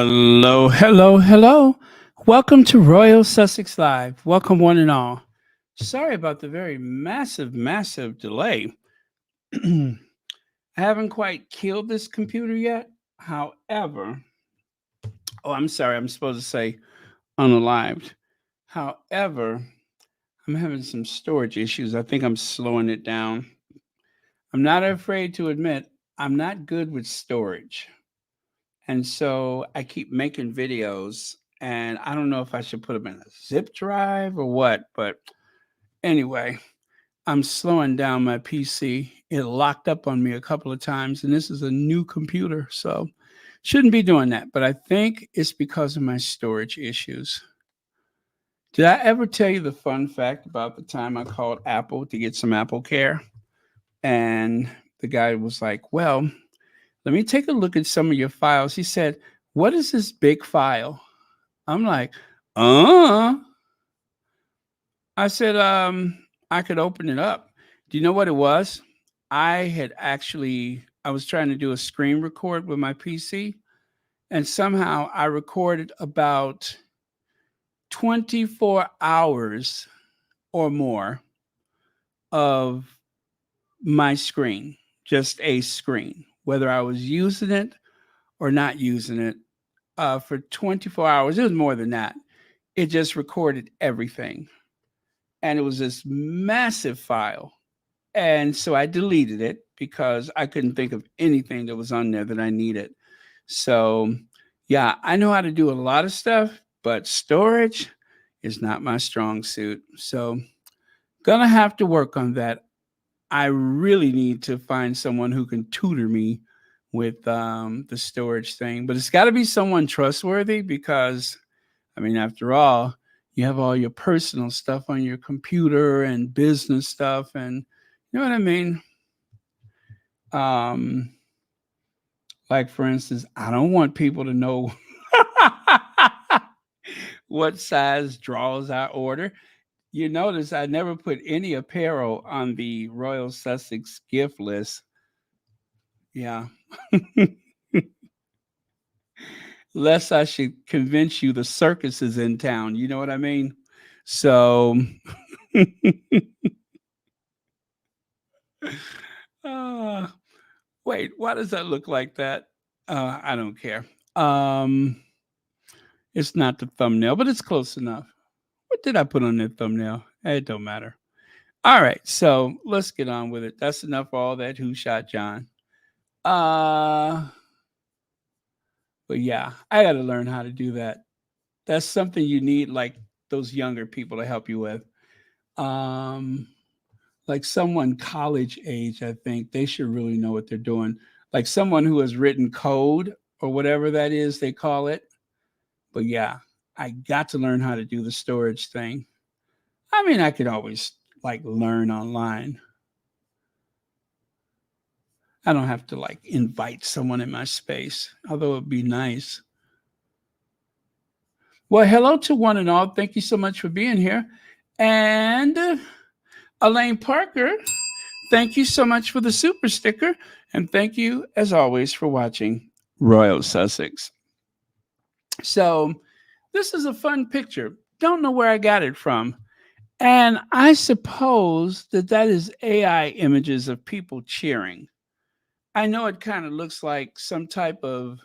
Hello, hello, hello. Welcome to Royal Sussex Live. Welcome, one and all. Sorry about the very massive delay. I haven't quite killed this computer yet. However, I'm sorry, I'm supposed to say unalived. However, I'm having some storage issues. I think I'm slowing it down. I'm not afraid to admit I'm not good with storage. And so I keep making videos, and I don't know if I should put them in a zip drive or what, but anyway, I'm slowing down my PC. It locked up on me a couple of times, and this is a new computer, so shouldn't be doing that. But I think it's because of my storage issues. Did I ever tell you the fun fact about the time I called Apple to get some Apple Care? And the guy was like, well, let me take a look at some of your files. He said, what is this big file? I'm like, I said, I could open it up. Do you know what it was? I was trying to do a screen record with my PC, and somehow I recorded about 24 hours or more of my screen, just a screen, whether I was using it or not using it. For 24 hours, it was more than that. It just recorded everything. And it was this massive file. And so I deleted it because I couldn't think of anything that was on there that I needed. So, yeah, I know how to do a lot of stuff, but storage is not my strong suit. So, gonna have to work on that. I really need to find someone who can tutor me with the storage thing, but it's got to be someone trustworthy because, I mean, after all, you have all your personal stuff on your computer and business stuff, and you know what I mean. Um, like for instance, I don't want people to know what size drawers I order. You notice I never put any apparel on the Royal Sussex gift list. Yeah. Lest I should convince you the circus is in town. You know what I mean? So, uh, wait, why does that look like that? I don't care. Um, it's not the thumbnail, but it's close enough. What did I put on that thumbnail? It don't matter. All right, so let's get on with it. That's enough for all that Who Shot John. Uh but yeah, I gotta learn how to do that. That's something you need like those younger people to help you with. Um like someone college age, I think they should really know what they're doing. Like someone who has written code or whatever that is they call it. But yeah, I got to learn how to do the storage thing. I mean, I could always like learn online. I don't have to like invite someone in my space, although it'd be nice. Well, hello to one and all. Thank you so much for being here. And Elaine Parker, thank you so much for the super sticker. And thank you, as always, for watching Royal Sussex. So, this is a fun picture. Don't know where I got it from. And I suppose that that is AI images of people cheering. I know it kind of looks like some type of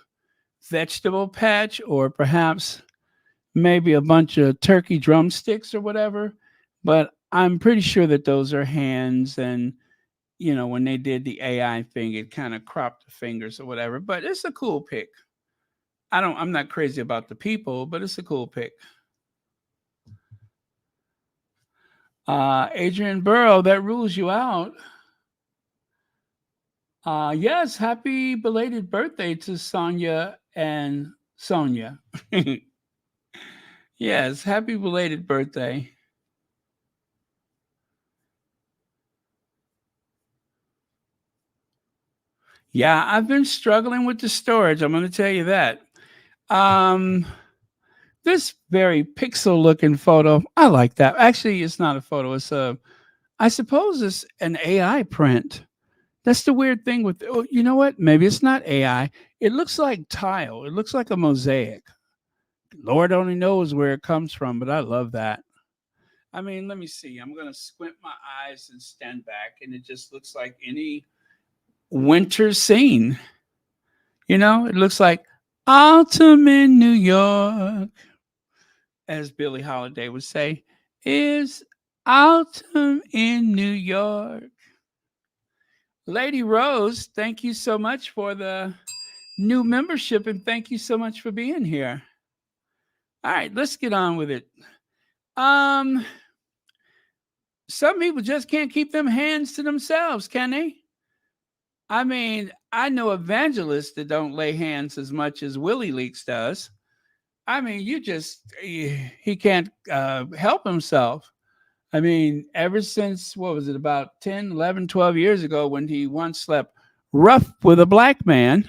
vegetable patch or perhaps maybe a bunch of turkey drumsticks or whatever, but I'm pretty sure that those are hands. And when they did the AI thing, it kind of cropped the fingers or whatever, but it's a cool pic. I'm not crazy about the people, but it's a cool pic. Adrian Burrow, that rules you out. Yes, happy belated birthday to Sonia and Sonia. Yes, happy belated birthday. Yeah, I've been struggling with the storage. I'm going to tell you that. Um, this very pixel looking photo, I like that. Actually, it's not a photo. I suppose it's an AI print. That's the weird thing with, oh, you know what? Maybe it's not AI. It looks like tile. It looks like a mosaic. Lord only knows where it comes from, but I love that. I mean, let me see. I'm going to squint my eyes and stand back, and it just looks like any winter scene. It looks like autumn in New York, as Billie Holiday would say, is autumn in New York. Lady Rose, thank you so much for the new membership and thank you so much for being here. All right, let's get on with it. Um, some people just can't keep them hands to themselves, can they? I mean, I know evangelists that don't lay hands as much as Willie Leaks does. I mean, he can't help himself. I mean, ever since, what was it, about 10, 11, 12 years ago when he once slept rough with a black man,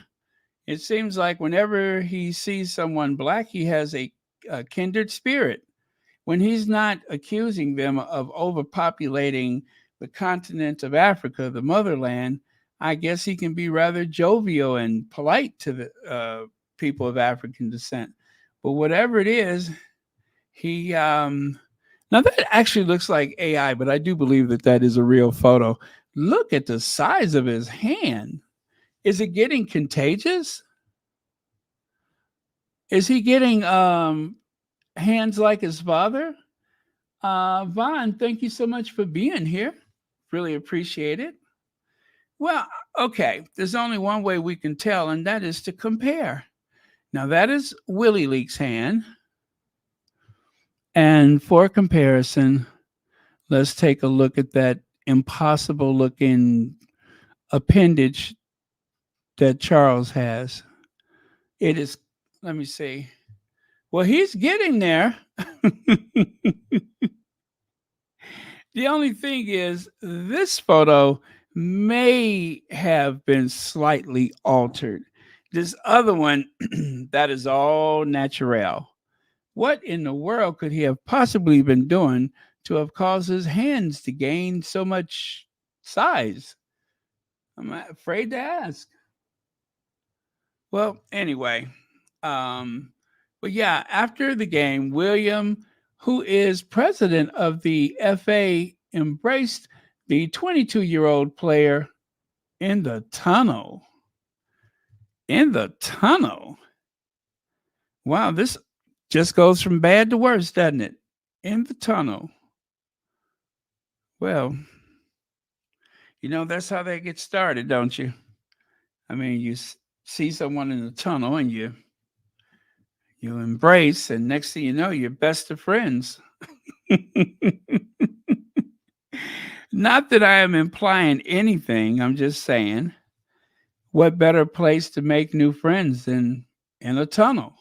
it seems like whenever he sees someone black, he has a kindred spirit. When he's not accusing them of overpopulating the continent of Africa, the motherland, I guess he can be rather jovial and polite to the people of African descent. But whatever it is, he now that actually looks like AI, but I do believe that that is a real photo. Look at the size of his hand. Is it getting contagious? Is he getting hands like his father? Vaughn, thank you so much for being here. Really appreciate it. Well, okay, there's only one way we can tell, and that is to compare. Now, that is Willie Leak's hand. And for comparison, let's take a look at that impossible looking appendage that Charles has. It is, let me see. Well, he's getting there. The only thing is, this photo may have been slightly altered. This other one, that is all natural. What in the world could he have possibly been doing to have caused his hands to gain so much size? I'm afraid to ask. Well, anyway, um, but yeah, after the game, William, who is president of the FA, embraced the 22-year-old player in the tunnel. In the tunnel. Wow, this just goes from bad to worse, doesn't it? In the tunnel. Well, that's how they get started, don't you? I mean, see someone in the tunnel and you embrace, and next thing you know, you're best of friends. Not that I am implying anything. I'm just saying, what better place to make new friends than in a tunnel?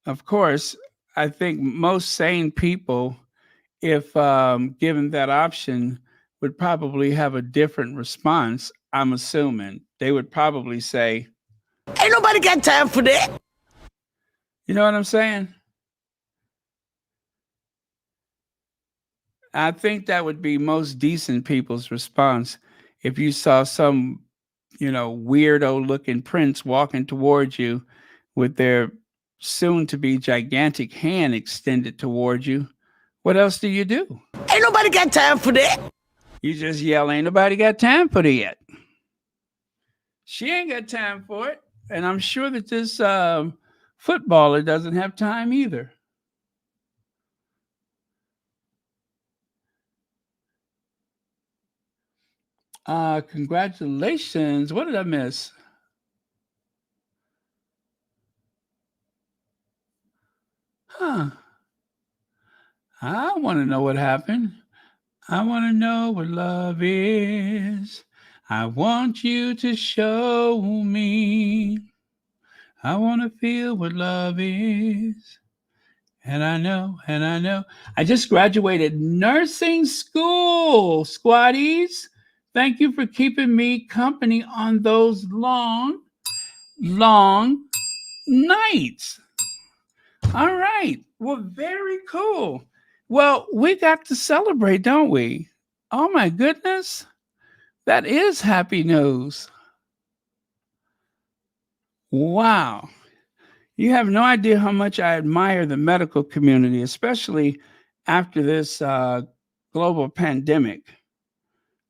Of course, I think most sane people, if given that option, would probably have a different response. I'm assuming they would probably say, Ain't nobody got time for that. you know what I'm saying? I think that would be most decent people's response if you saw some, weirdo looking prince walking towards you with their soon to be gigantic hand extended towards you. What else do you do? Ain't nobody got time for that. You just yell, ain't nobody got time for that. She ain't got time for it. And I'm sure that this footballer doesn't have time either. Congratulations. What did I miss? Huh. I want to know what happened. I want to know what love is. I want you to show me. I want to feel what love is. And I know, and I know. I just graduated nursing school, squaddies. Thank you for keeping me company on those long, long nights. All right. Well, very cool. Well, we got to celebrate, don't we? Oh my goodness. That is happy news. Wow. You have no idea how much I admire the medical community, especially after this global pandemic.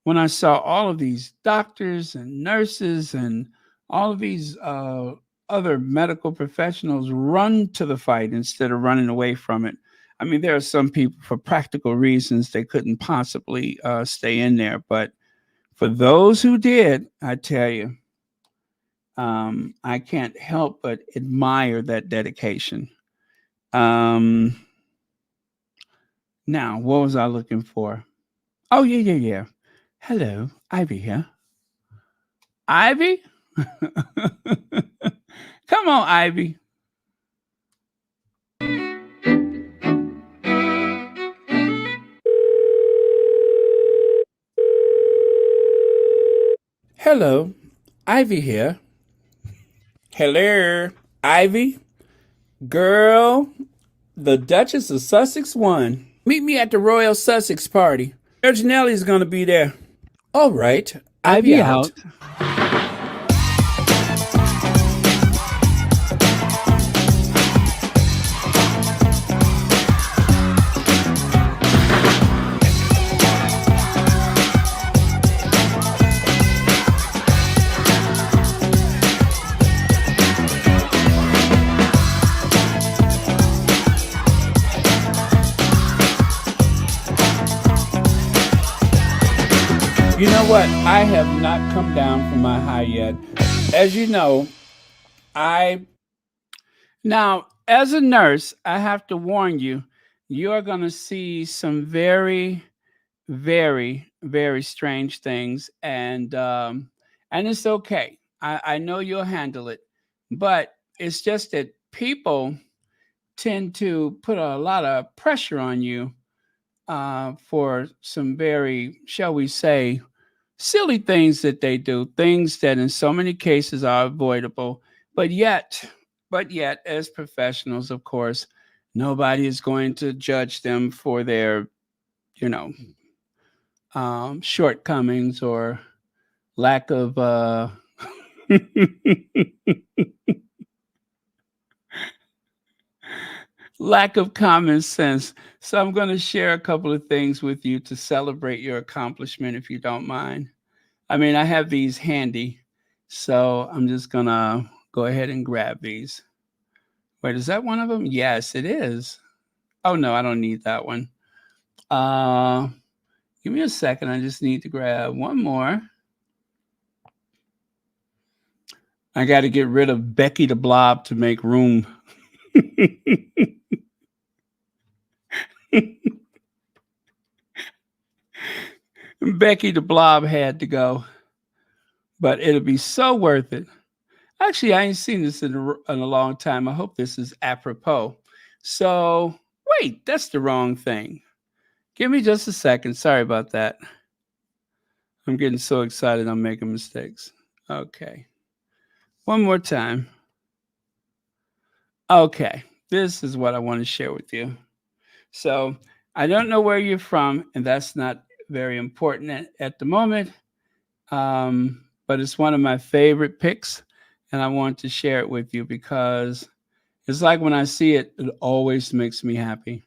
When I saw all of these doctors and nurses and all of these other medical professionals run to the fight instead of running away from it. I mean, there are some people, for practical reasons, they couldn't possibly stay in there. But for those who did, I tell you, I can't help but admire that dedication. Um, Now, what was I looking for? Oh, yeah, yeah, yeah. Hello, Ivy here. Ivy? Come on, Ivy. Hello, Ivy here. Hello, Ivy. Girl, the Duchess of Sussex won. Meet me at the Royal Sussex party. Serge Nelly's gonna be there. All right, Ivy out. You know what? I have not come down from my high yet. As you know, I now as a nurse, I have to warn you, you're going to see some very, very, very strange things, and it's okay. I know you'll handle it, but it's just that people tend to put a lot of pressure on you for some very, shall we say, silly things that they do, things that in so many cases are avoidable. But yet, as professionals, of course, nobody is going to judge them for their, you know, shortcomings or lack of lack of common sense. So I'm going to share a couple of things with you to celebrate your accomplishment, if you don't mind. I mean, I have these handy, so I'm just gonna go ahead and grab these. Wait, is that one of them? Yes, it is. Oh no, I don't need that one. Uh, Give me a second. I just need to grab one more. I got to get rid of Becky the Blob to make room. Becky the Blob had to go, but it'll be so worth it. Actually, I ain't seen this in a long time. I hope this is apropos. So, wait, that's the wrong thing. Give me just a second. Sorry about that. I'm getting so excited I'm making mistakes. Okay. One more time. Okay. This is what I want to share with you. So, I don't know where you're from, and that's not very important at the moment. But it's one of my favorite picks, and I want to share it with you because it's like when I see it, it always makes me happy.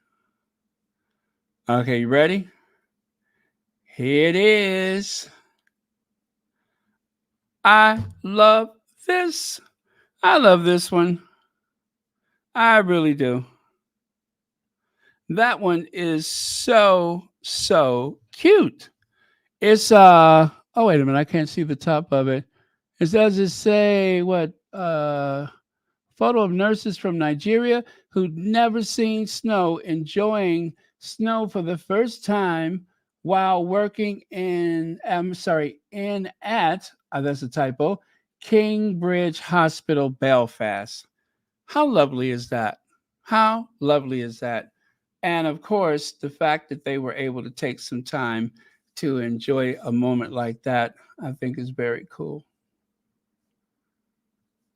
Okay, you ready? Here it is. I love this. I love this one. I really do. That one is so cute. It's oh wait a minute, I can't see the top of it. It does it say what photo of nurses from Nigeria who'd never seen snow enjoying snow for the first time while working in I'm sorry, in at that's a typo, Kingbridge Hospital, Belfast. How lovely is that? How lovely is that? And of course, the fact that they were able to take some time to enjoy a moment like that, I think is very cool.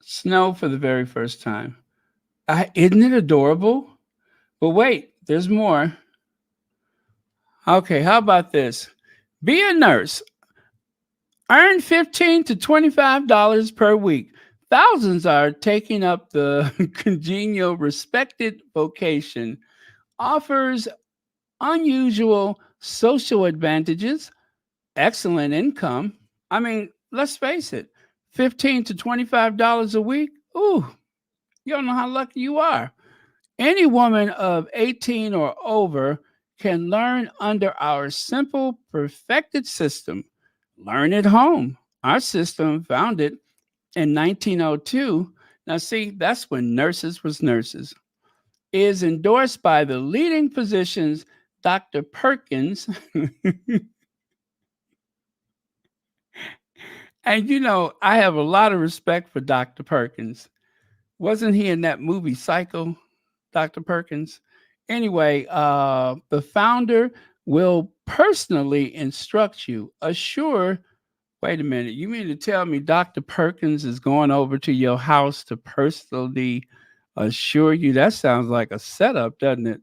Snow for the very first time. Isn't it adorable? But wait, there's more. Okay, how about this? Be a nurse. Earn $15 to $25 per week. Thousands are taking up the congenial, respected vocation. Offers unusual social advantages, excellent income. I mean, let's face it, $15 to $25 a week. Ooh, you don't know how lucky you are. Any woman of 18 or over can learn under our simple, perfected system. Learn at home. Our system, founded in 1902, now see, that's when nurses was nurses, is endorsed by the leading physicians, Dr. Perkins. And you know, I have a lot of respect for Dr. Perkins. Wasn't he in that movie Psycho, Dr. Perkins? Anyway, the founder will personally instruct you. Assure, wait a minute, you mean to tell me Dr. Perkins is going over to your house to personally assure you? That sounds like a setup, doesn't it?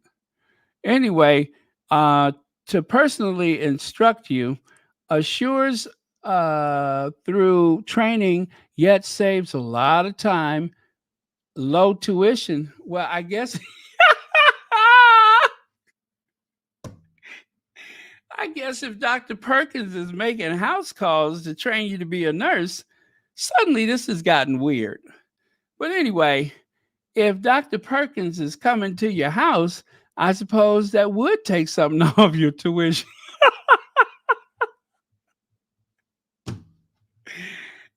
Anyway, uh, to personally instruct you assures through training, yet saves a lot of time, low tuition. Well, I guess I guess if Dr. Perkins is making house calls to train you to be a nurse, suddenly this has gotten weird. But anyway, if Dr. Perkins is coming to your house, I suppose that would take something off your tuition.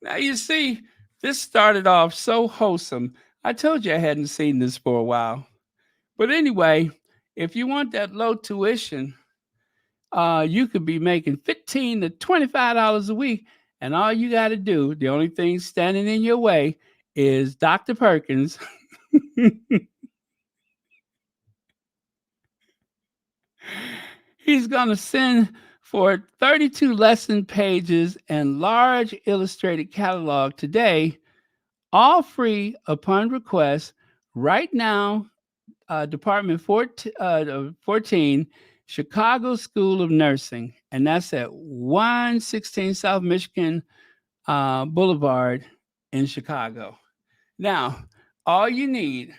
Now, you see, this started off so wholesome. I told you I hadn't seen this for a while. But anyway, if you want that low tuition, you could be making $15 to $25 a week. And all you got to do, the only thing standing in your way is Dr. Perkins. He's going to send for 32 lesson pages and large illustrated catalog today, all free upon request. Right now, Department 14, Chicago School of Nursing, and that's at 116 South Michigan Boulevard in Chicago. Now, all you need,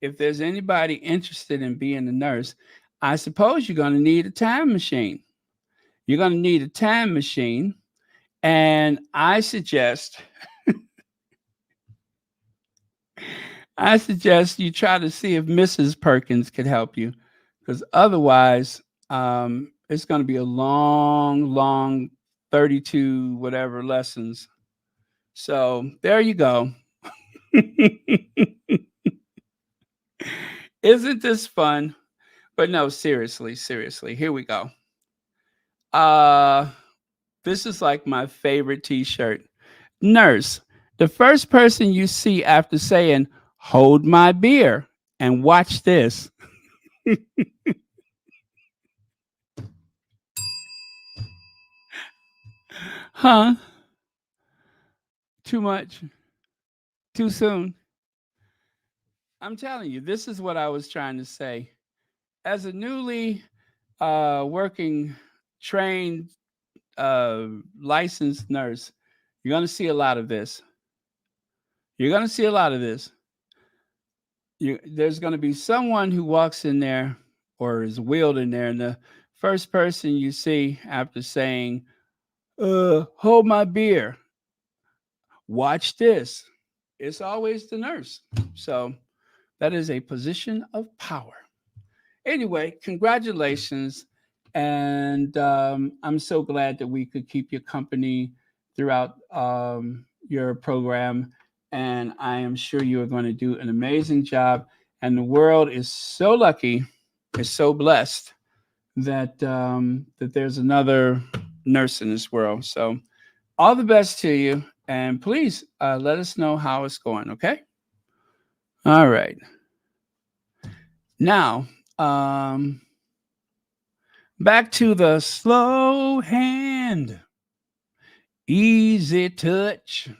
if there's anybody interested in being a nurse, I suppose you're going to need a time machine. You're going to need a time machine, and I suggest I suggest you try to see if Mrs. Perkins could help you, because otherwise, it's going to be a long, long 32 whatever lessons. So there you go. Isn't this fun? But no, seriously, seriously, here we go. Uh, this is like my favorite T-shirt. Nurse, the first person you see after saying, "Hold my beer," and watch this. Huh? Too much? Too soon? I'm telling you, this is what I was trying to say. As a newly working, trained, uh, licensed nurse, you're going to see a lot of this. You're going to see a lot of this. There's going to be someone who walks in there or is wheeled in there, and the first person you see after saying, hold my beer, watch this, it's always the nurse. So that is a position of power. Anyway, congratulations. And I'm so glad that we could keep you company throughout your program. And I am sure you are going to do an amazing job. And the world is so lucky, is so blessed that there's another nurse in this world. So all the best to you. And please let us know how it's going. Okay. All right. Now, back to the slow hand, easy touch.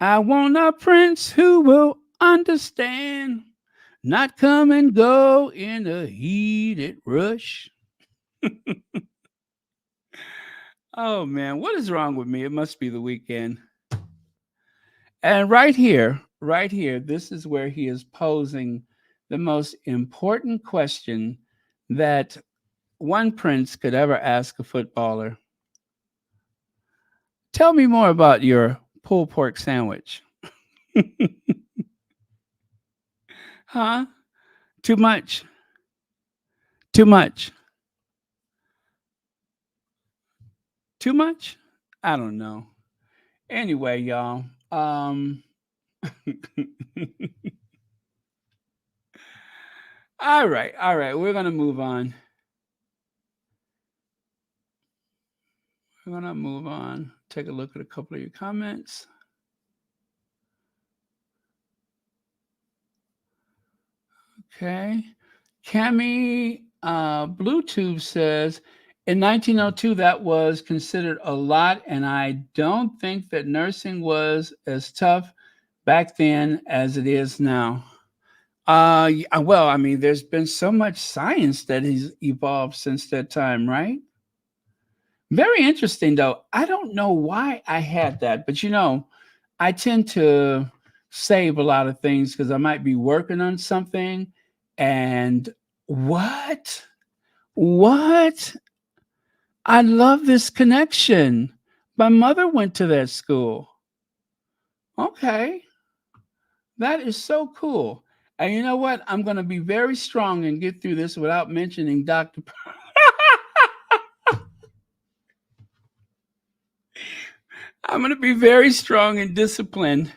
I want a prince who will understand, not come and go in a heated rush. Oh man, what is wrong with me? It must be the weekend. And right here, this is where he is posing the most important question that one prince could ever ask a footballer. Tell me more about your pulled pork sandwich. Huh? Too much? Too much? Too much? I don't know. Anyway, y'all. All right. We're gonna move on. We're gonna move on. Take a look at a couple of your comments. Okay. Cami Bluetooth says in 1902 that was considered a lot, and I don't think that nursing was as tough back then as it is now. Well, I mean, there's been so much science that has evolved since that time, right? Very interesting, though. I don't know why I had that, but I tend to save a lot of things because I might be working on something. And what? What? I love this connection. My mother went to that school. Okay. That is so cool. And you know what? I'm going to be very strong and get through this without mentioning Dr. I'm going to be very strong and disciplined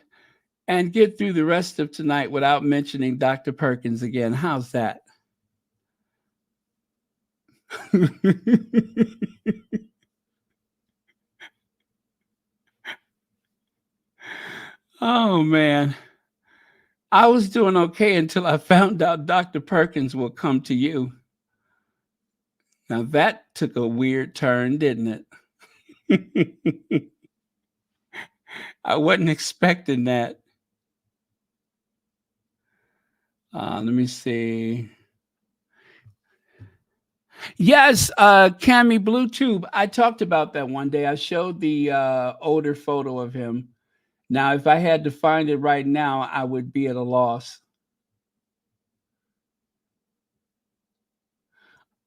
and get through the rest of tonight without mentioning Dr. Perkins again. How's that? Oh, man. I was doing okay until I found out Dr. Perkins will come to you. Now that took a weird turn, didn't it? I wasn't expecting that. Let me see. Yes, Cammy Bluetooth. I talked about that one day. I showed the older photo of him. Now, if I had to find it right now, I would be at a loss.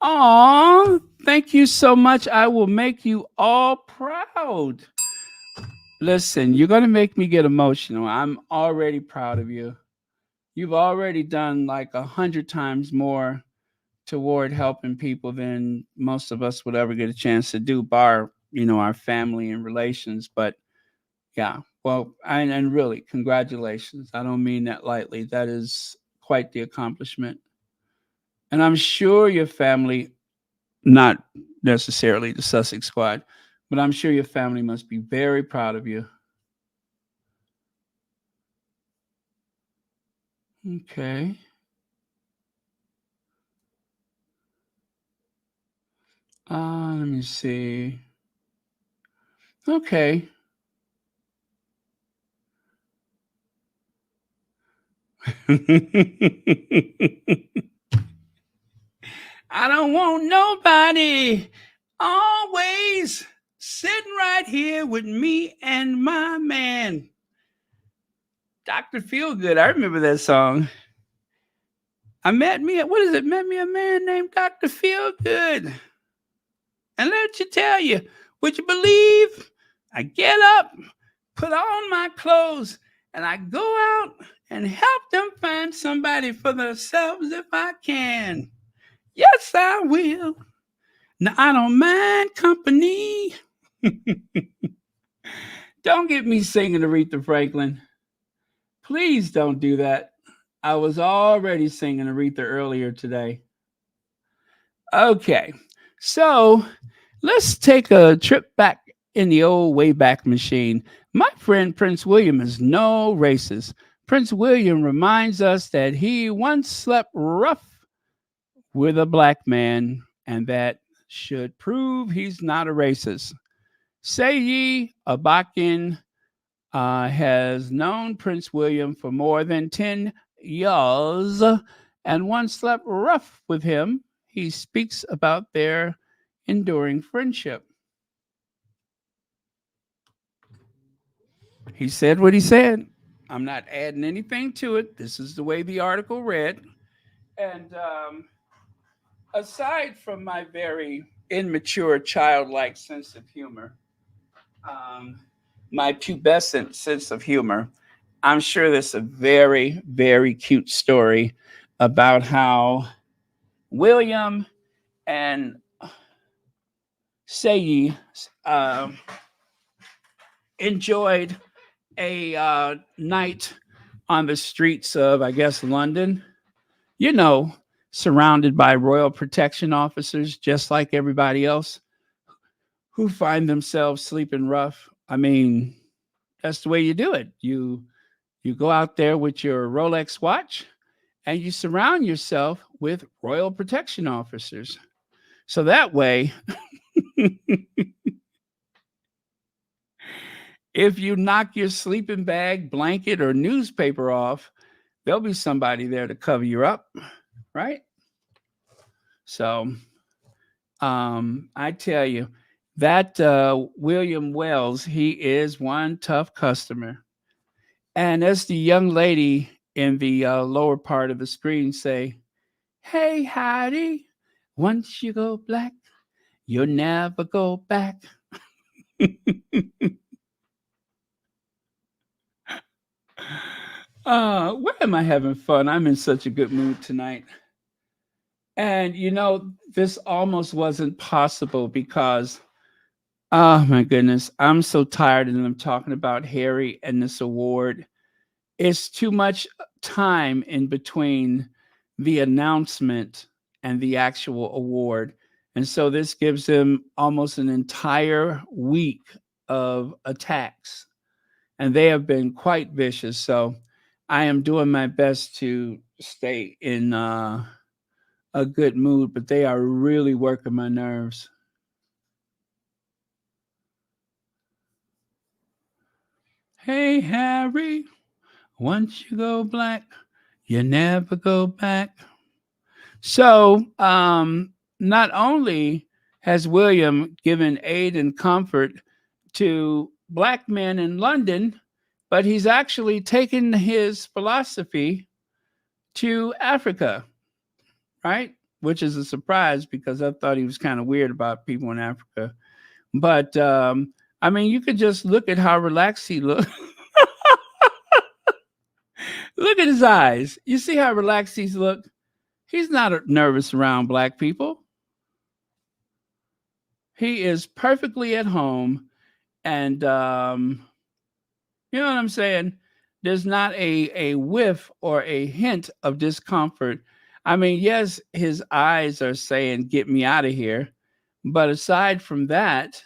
Aw, thank you so much. I will make you all proud. Listen, you're going to make me get emotional. I'm already proud of you. you've already done like 100 times more toward helping people than most of us would ever get a chance to do, bar our family and relations. But yeah, well, and really, congratulations. I don't mean that lightly. That is quite the accomplishment, and I'm sure your family, not necessarily the Sussex squad, but I'm sure your family must be very proud of you. Okay. Let me see. Okay. I don't want nobody always sitting right here with me and my man. Dr. Feelgood. I remember that song. What is it? Met me a man named Dr. Feelgood. And let you tell you, would you believe I get up, put on my clothes, and I go out and help them find somebody for themselves if I can. Yes, I will. Now, I don't mind company. Don't get me singing Aretha Franklin. Please don't do that. I was already singing Aretha earlier today. Okay, so let's take a trip back in the old Wayback Machine. My friend Prince William is no racist. Prince William reminds us that he once slept rough with a black man, and that should prove he's not a racist. Seyi Abakin has known Prince William for more than 10 years and once slept rough with him. He speaks about their enduring friendship. He said what he said. I'm not adding anything to it. This is the way the article read. And aside from my very immature, childlike sense of humor, um, my pubescent sense of humor, I'm sure there's a very, very cute story about how William and Sayi enjoyed a night on the streets of, I guess, London, you know, surrounded by royal protection officers, just like everybody else, who find themselves sleeping rough. I mean, that's the way you do it. You go out there with your Rolex watch and you surround yourself with royal protection officers. So that way, if you knock your sleeping bag, blanket, or newspaper off, there'll be somebody there to cover you up, right? So I tell you, that William Wells, he is one tough customer. And as the young lady in the lower part of the screen say, "Hey, Heidi, once you go black, you'll never go back." Why am I having fun? I'm in such a good mood tonight. And this almost wasn't possible because, oh my goodness, I'm so tired of them talking about Harry and this award. It's too much time in between the announcement and the actual award. And so this gives him almost an entire week of attacks. And they have been quite vicious. So I am doing my best to stay in a good mood, but they are really working my nerves. Hey, Harry, once you go black, you never go back. So, not only has William given aid and comfort to black men in London, but he's actually taken his philosophy to Africa, right? Which is a surprise because I thought he was kind of weird about people in Africa. But I mean, you could just look at how relaxed he looked. Look at his eyes. You see how relaxed he's look? He's not nervous around black people. He is perfectly at home, and you know what I'm saying? There's not a whiff or a hint of discomfort. I mean, yes, his eyes are saying, "Get me out of here," but aside from that,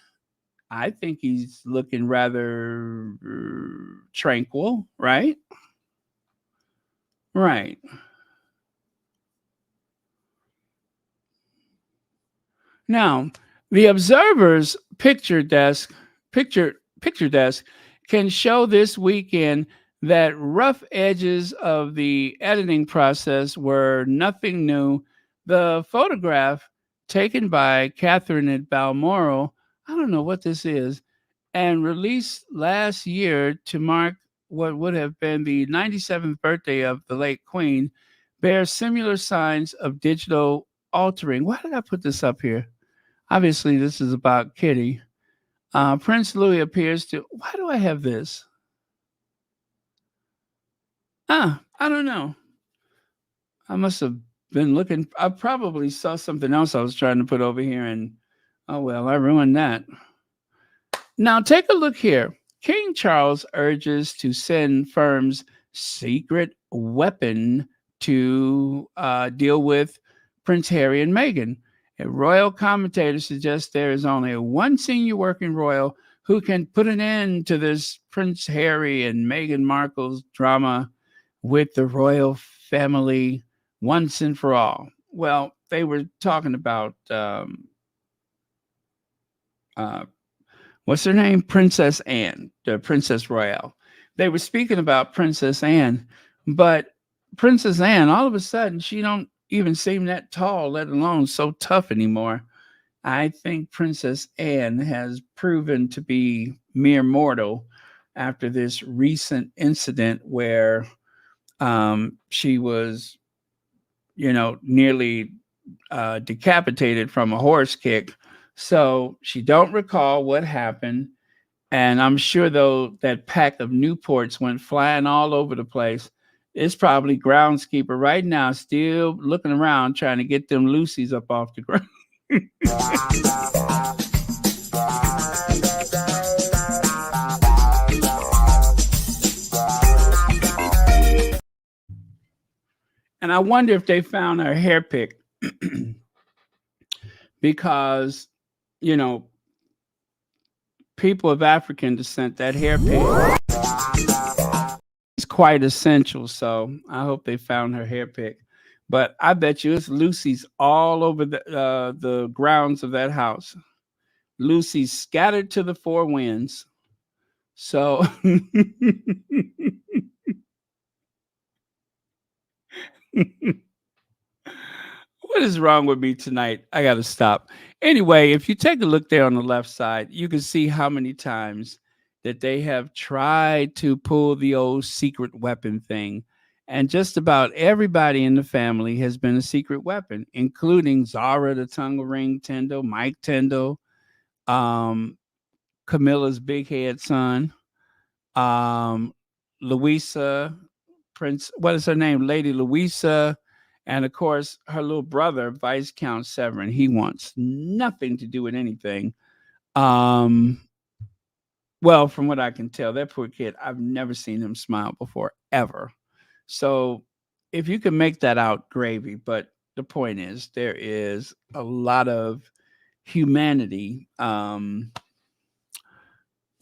I think he's looking rather tranquil, right? Right. Now, the observer's picture desk can show this weekend that rough edges of the editing process were nothing new. The photograph taken by Catherine at Balmoral, I don't know what this is, and released last year to mark what would have been the 97th birthday of the late Queen, bears similar signs of digital altering. Why did I put this up here? Obviously, this is about Kitty. Prince Louis appears to. Why do I have this? I don't know. I must have been looking. I probably saw something else I was trying to put over here, and oh well, I ruined that. Now, take a look here. King Charles urges to send firms secret weapon to deal with Prince Harry and Meghan. A royal commentator suggests there is only one senior working royal who can put an end to this Prince Harry and Meghan Markle's drama with the royal family once and for all. Well, they were talking about uh, what's her name? Princess Anne, the Princess Royale. They were speaking about Princess Anne, but Princess Anne, all of a sudden, she don't even seem that tall, let alone so tough anymore. I think Princess Anne has proven to be mere mortal after this recent incident where she was, nearly decapitated from a horse kick. So she don't recall what happened, and I'm sure though that pack of Newports went flying all over the place. It's probably groundskeeper right now, still looking around trying to get them Lucy's up off the ground. And I wonder if they found her hair pick because, you know, people of African descent, that hair pick is quite essential. So I hope they found her hair pick. But I bet you it's Lucy's all over the grounds of that house. Lucy's scattered to the four winds. So what is wrong with me tonight? I got to stop. Anyway, if you take a look there on the left side, you can see how many times that they have tried to pull the old secret weapon thing. And just about everybody in the family has been a secret weapon, including Zara, the tongue ring Tyndall, Mike Tyndall, um, Camilla's big head son, um, Louisa, Prince, what is her name? Lady Louisa. And of course, her little brother, Vice Count Severin, he wants nothing to do with anything. Um, well, from what I can tell, that poor kid, I've never seen him smile before, ever. So if you can make that out, gravy. But the point is, there is a lot of humanity. What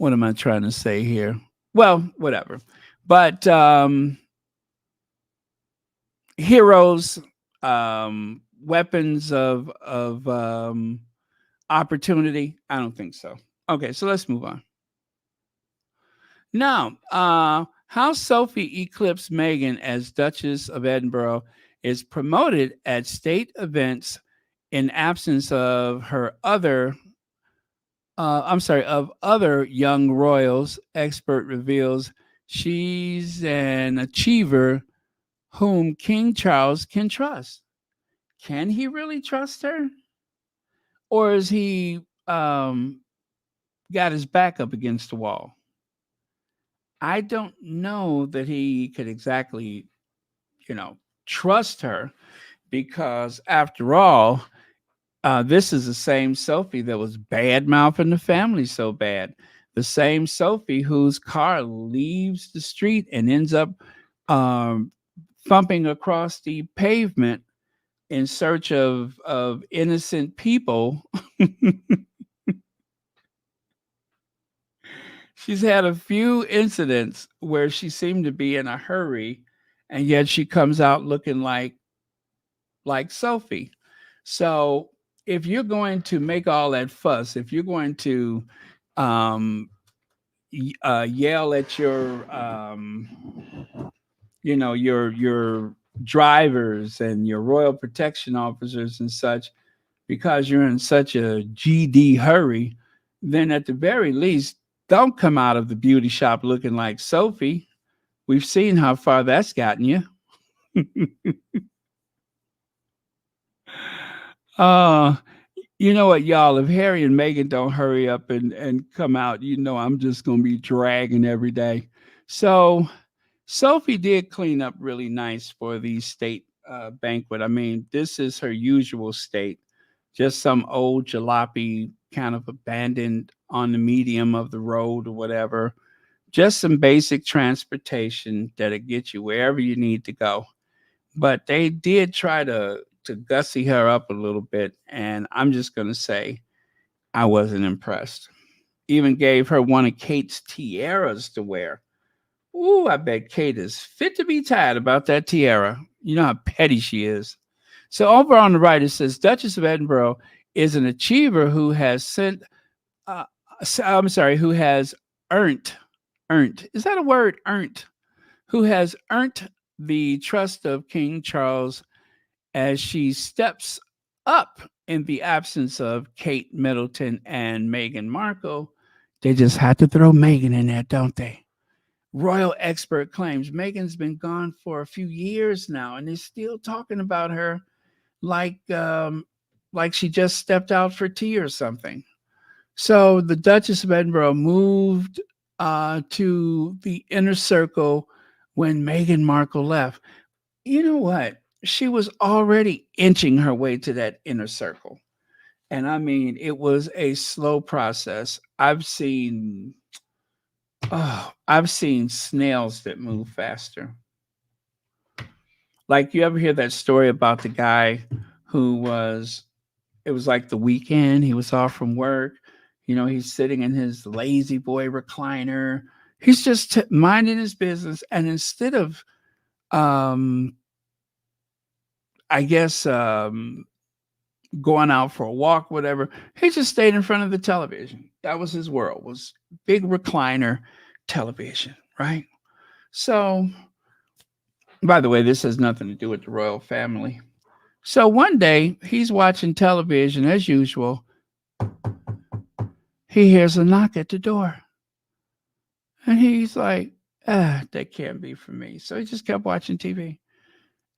am I trying to say here? Well, whatever. But heroes, weapons of opportunity. I don't think so. Okay, so let's move on. Now, how Sophie eclipsed Meghan as Duchess of Edinburgh is promoted at state events in absence of her other. Of other young royals. Expert reveals she's an achiever whom King Charles can trust. Can he really trust her? Or is he got his back up against the wall? I don't know that he could exactly, you know, trust her because after all, this is the same Sophie that was bad mouthing the family so bad. The same Sophie whose car leaves the street and ends up um, thumping across the pavement in search of innocent people. She's had a few incidents where she seemed to be in a hurry, and yet she comes out looking like Sophie. So if you're going to make all that fuss, if you're going to um, yell at your drivers and your royal protection officers and such because you're in such a GD hurry, then at the very least, don't come out of the beauty shop looking like Sophie. We've seen how far that's gotten you. uh, you know what, y'all? If Harry and Meghan don't hurry up and come out, I'm just gonna be dragging every day. So Sophie did clean up really nice for the state banquet. I mean, this is her usual state, just some old jalopy kind of abandoned on the medium of the road or whatever. Just some basic transportation that'll get you wherever you need to go. But they did try to gussy her up a little bit, and I'm just gonna say I wasn't impressed. Even gave her one of Kate's tiaras to wear. Ooh, I bet Kate is fit to be tied about that tiara. You know how petty she is. So over on the right, it says Duchess of Edinburgh is an achiever who has sent. I'm sorry, who has earned earned. Is that a word? Earned. Who has earned the trust of King Charles as she steps up in the absence of Kate Middleton and Meghan Markle. They just had to throw Meghan in there, don't they? Royal expert claims Meghan's been gone for a few years now, and they're still talking about her like like she just stepped out for tea or something. So the Duchess of Edinburgh moved to the inner circle when Meghan Markle left. You know what? She was already inching her way to that inner circle. And I mean, it was a slow process. I've seen snails that move faster. Like you ever hear that story about the guy who was it was like the weekend, he was off from work, he's sitting in his lazy boy recliner. He's just minding his business and instead of um I guess going out for a walk, whatever. He just stayed in front of the television. That was his world, was big recliner television, right? So, by the way, this has nothing to do with the royal family. So one day he's watching television as usual. He hears a knock at the door. And he's like, that can't be for me. So he just kept watching TV.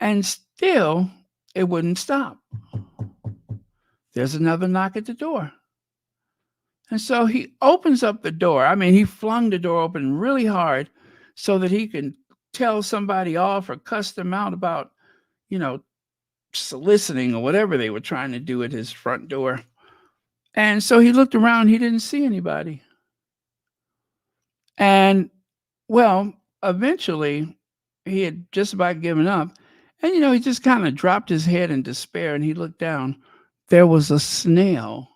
And still, it wouldn't stop. There's another knock at the door. And so he opens up the door. I mean, he flung the door open really hard so that he can tell somebody off or cuss them out about, you know, soliciting or whatever they were trying to do at his front door. And so he looked around, he didn't see anybody. And well, eventually he had just about given up. And, he just kind of dropped his head in despair and he looked down. There was a snail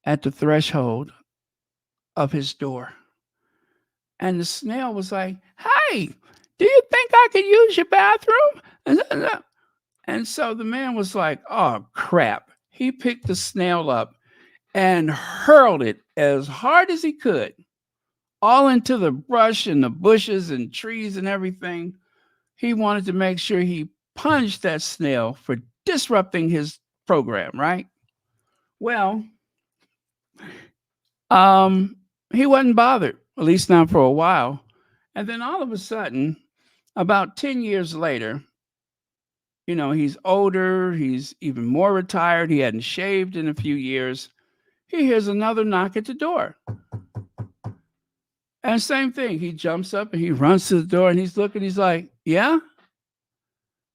at the threshold of his door. And the snail was like, "Hey, do you think I could use your bathroom?" And so the man was like, "Oh, crap." He picked the snail up and hurled it as hard as he could, all into the brush and the bushes and trees and everything. He wanted to make sure he punished that snail for disrupting his program, right? Well, um, he wasn't bothered, at least not for a while. And then all of a sudden, about 10 years later, he's older, he's even more retired, he hadn't shaved in a few years. He hears another knock at the door. And same thing. He jumps up and he runs to the door and he's looking. He's like, "Yeah."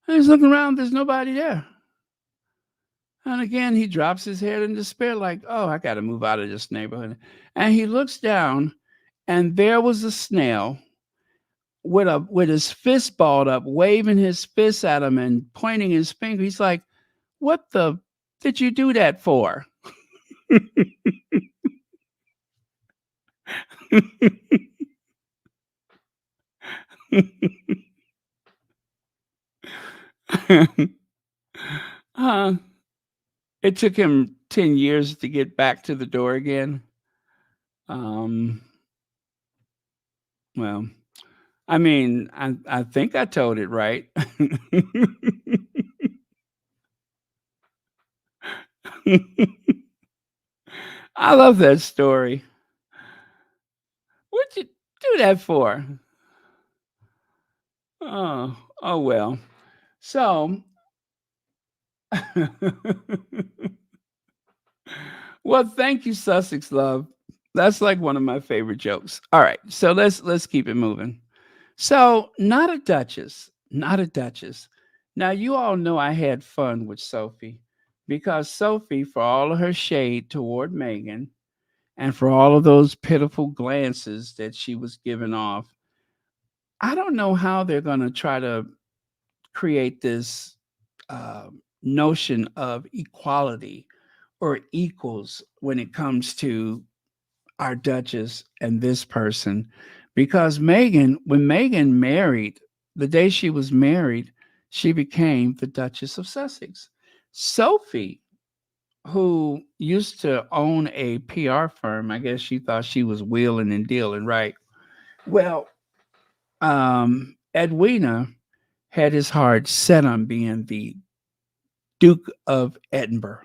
And he's looking around. There's nobody there. And again, he drops his head in despair, like, "Oh, I got to move out of this neighborhood." And he looks down, and there was a snail with his fist balled up, waving his fist at him and pointing his finger. He's like, "What the did you do that for?" uh, it took him 10 years to get back to the door again. Um, well, I mean, I think I told it right. I love that story. What'd you do that for? Oh well. So, well, thank you, Sussex Love. That's like one of my favorite jokes. All right, so let's keep it moving. So, not a duchess, not a duchess. Now, you all know I had fun with Sophie because Sophie, for all of her shade toward Megan and for all of those pitiful glances that she was giving off, I don't know how they're going to try to create this notion of equality or equals when it comes to our Duchess and this person. Because Megan, when Megan married, the day she was married, she became the Duchess of Sussex. Sophie, who used to own a PR firm, I guess she thought she was wheeling and dealing, right? Well, Edwina had his heart set on being the Duke of Edinburgh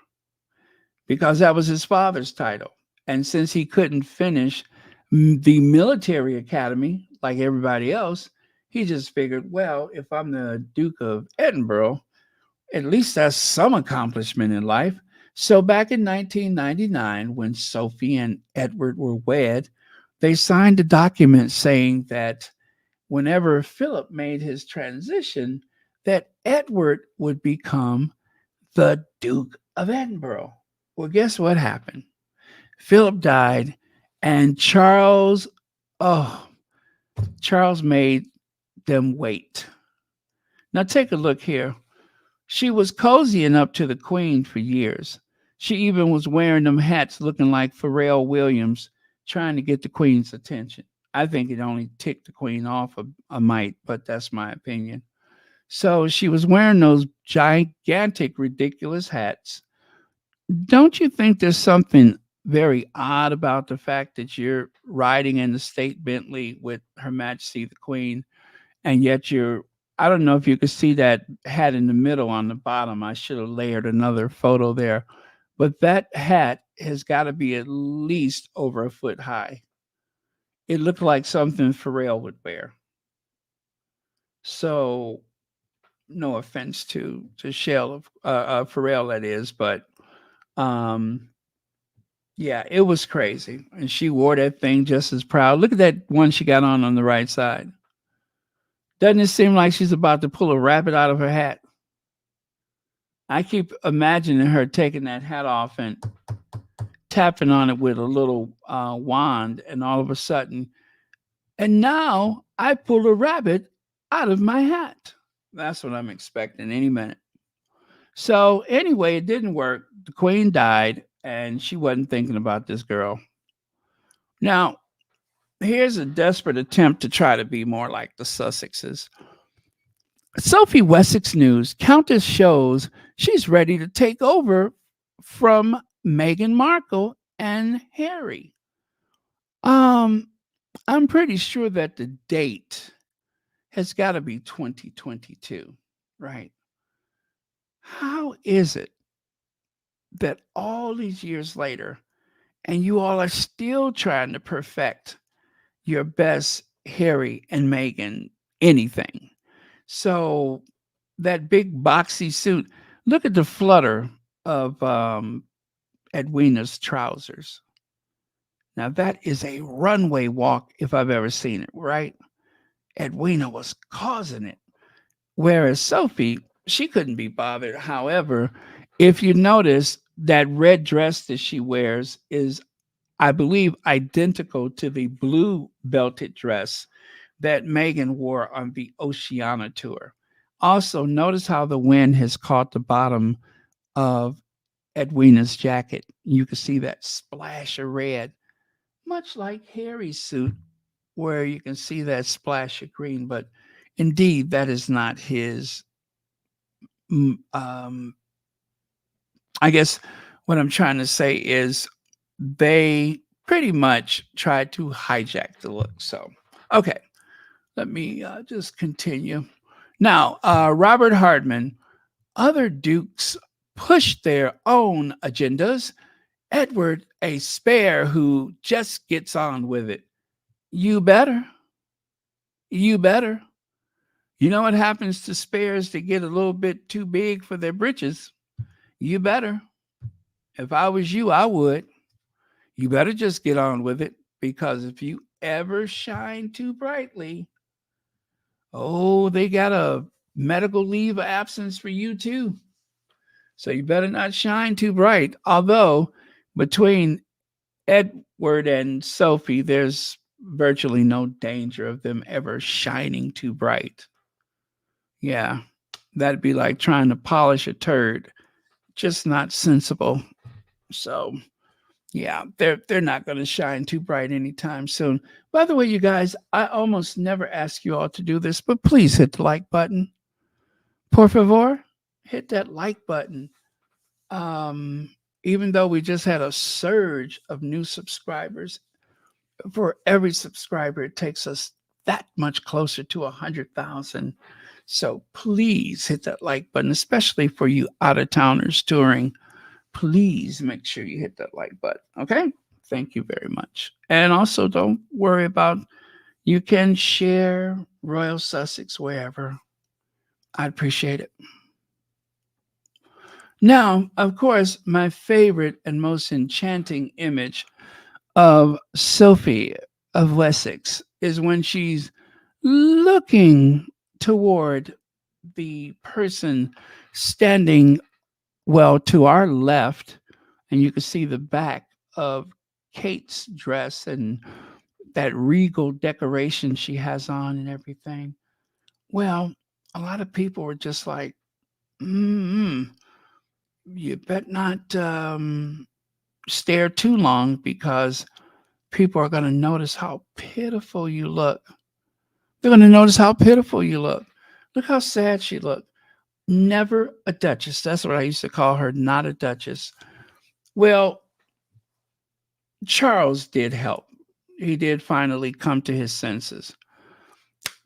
because that was his father's title. And since he couldn't finish the military academy like everybody else, he just figured, well, if I'm the Duke of Edinburgh, at least that's some accomplishment in life. So back in 1999, when Sophie and Edward were wed, they signed a document saying that whenever Philip made his transition, that Edward would become the Duke of Edinburgh. Well, guess what happened? Philip died, and oh, Charles made them wait. Now take a look here. She was cozying up to the Queen for years. She even was wearing them hats looking like Pharrell Williams, trying to get the Queen's attention. I think it only ticked the Queen off a mite, but that's my opinion. So she was wearing those gigantic, ridiculous hats. Don't you think there's something very odd about the fact that you're riding in the state Bentley with Her Majesty the Queen, and yet I don't know if you could see that hat in the middle on the bottom. I should have layered another photo there. But that hat has got to be at least over a foot high. It looked like something Pharrell would wear. So, no offense to Shell of Pharrell, that is, but um, yeah, it was crazy. And she wore that thing just as proud. Look at that one she got on the right side. Doesn't it seem like she's about to pull a rabbit out of her hat? I keep imagining her taking that hat off and tapping on it with a little wand, and all of a sudden, and now I pull a rabbit out of my hat. That's what I'm expecting any minute. So, anyway, it didn't work. The queen died, and she wasn't thinking about this girl. Now, here's a desperate attempt to try to be more like the Sussexes. Sophie Wessex News Countess shows she's ready to take over from Meghan Markle and Harry. Um, I'm pretty sure that the date has got to be 2022, right? How is it that all these years later, and you all are still trying to perfect your best Harry and Meghan anything? So that big boxy suit, look at the flutter of Edwina's trousers. Now, that is a runway walk if I've ever seen it, right? Edwina was causing it. Whereas Sophie, she couldn't be bothered. However, if you notice, that red dress that she wears is, I believe, identical to the blue belted dress that Megan wore on the Oceana tour. Also, notice how the wind has caught the bottom of Edwina's jacket. You can see that splash of red, much like Harry's suit, where you can see that splash of green. But indeed, that is not his. I guess what I'm trying to say is they pretty much tried to hijack the look. So, okay, let me just continue. Now, Robert Hardman, other dukes pushed their own agendas. Edward, a spare who just gets on with it. You better. You better. You know what happens to spares that get a little bit too big for their britches? You better. If I was you, I would. You better just get on with it because if you ever shine too brightly, oh, they got a medical leave of absence for you too. So you better not shine too bright. Although between Edward and Sophie, there's virtually no danger of them ever shining too bright. Yeah, that'd be like trying to polish a turd. Just not sensible. So yeah, they're not going to shine too bright anytime soon. By the way, you guys, I almost never ask you all to do this, but please hit the like button. Por favor, hit that like button. Um, Even though we just had a surge of new subscribers, for every subscriber, it takes us that much closer to 100,000. So please hit that like button, especially for you out of towners touring. Please make sure you hit that like button. Okay. Thank you very much. And also, don't worry about, you can share Royal Sussex wherever. I'd appreciate it. Now, of course, my favorite and most enchanting image of Sophie of Wessex is when she's looking toward the person standing, well, to our left, and you can see the back of Kate's dress and that regal decoration she has on and everything. Well, a lot of people were just like, mm, you bet not stare too long because people are going to notice how pitiful you look. They're going to notice how pitiful you look. Look how sad she looked. Never a duchess. That's what I used to call her, not a duchess. Well, Charles did help. He did finally come to his senses,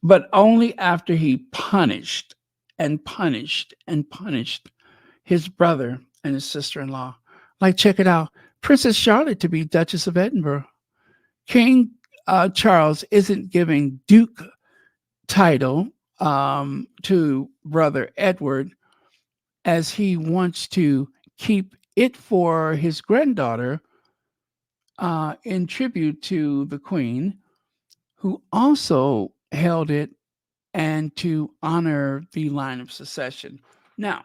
but only after he punished and punished and punished his brother and his sister in law. Like, check it out, Princess Charlotte to be Duchess of Edinburgh. King Charles isn't giving Duke title to brother Edward as he wants to keep it for his granddaughter in tribute to the Queen, who also held it and to honor the line of succession. Now,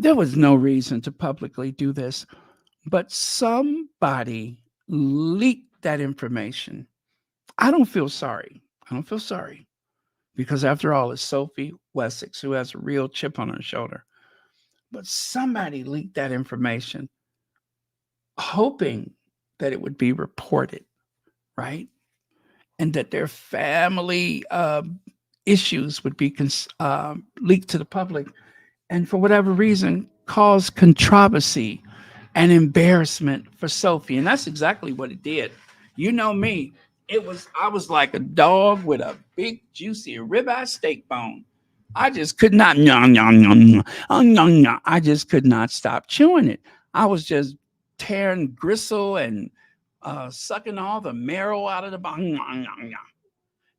there was no reason to publicly do this, but somebody leaked that information. I don't feel sorry. I don't feel sorry because, after all, it's Sophie Wessex who has a real chip on her shoulder. But somebody leaked that information, hoping that it would be reported, right? And that their family issues would be leaked to the public, and for whatever reason, cause controversy and embarrassment for Sophie. And that's exactly what it did. You know me. I was like a dog with a big, juicy ribeye steak bone. I just could not, I just could not stop chewing it. I was just tearing gristle and sucking all the marrow out of the bone.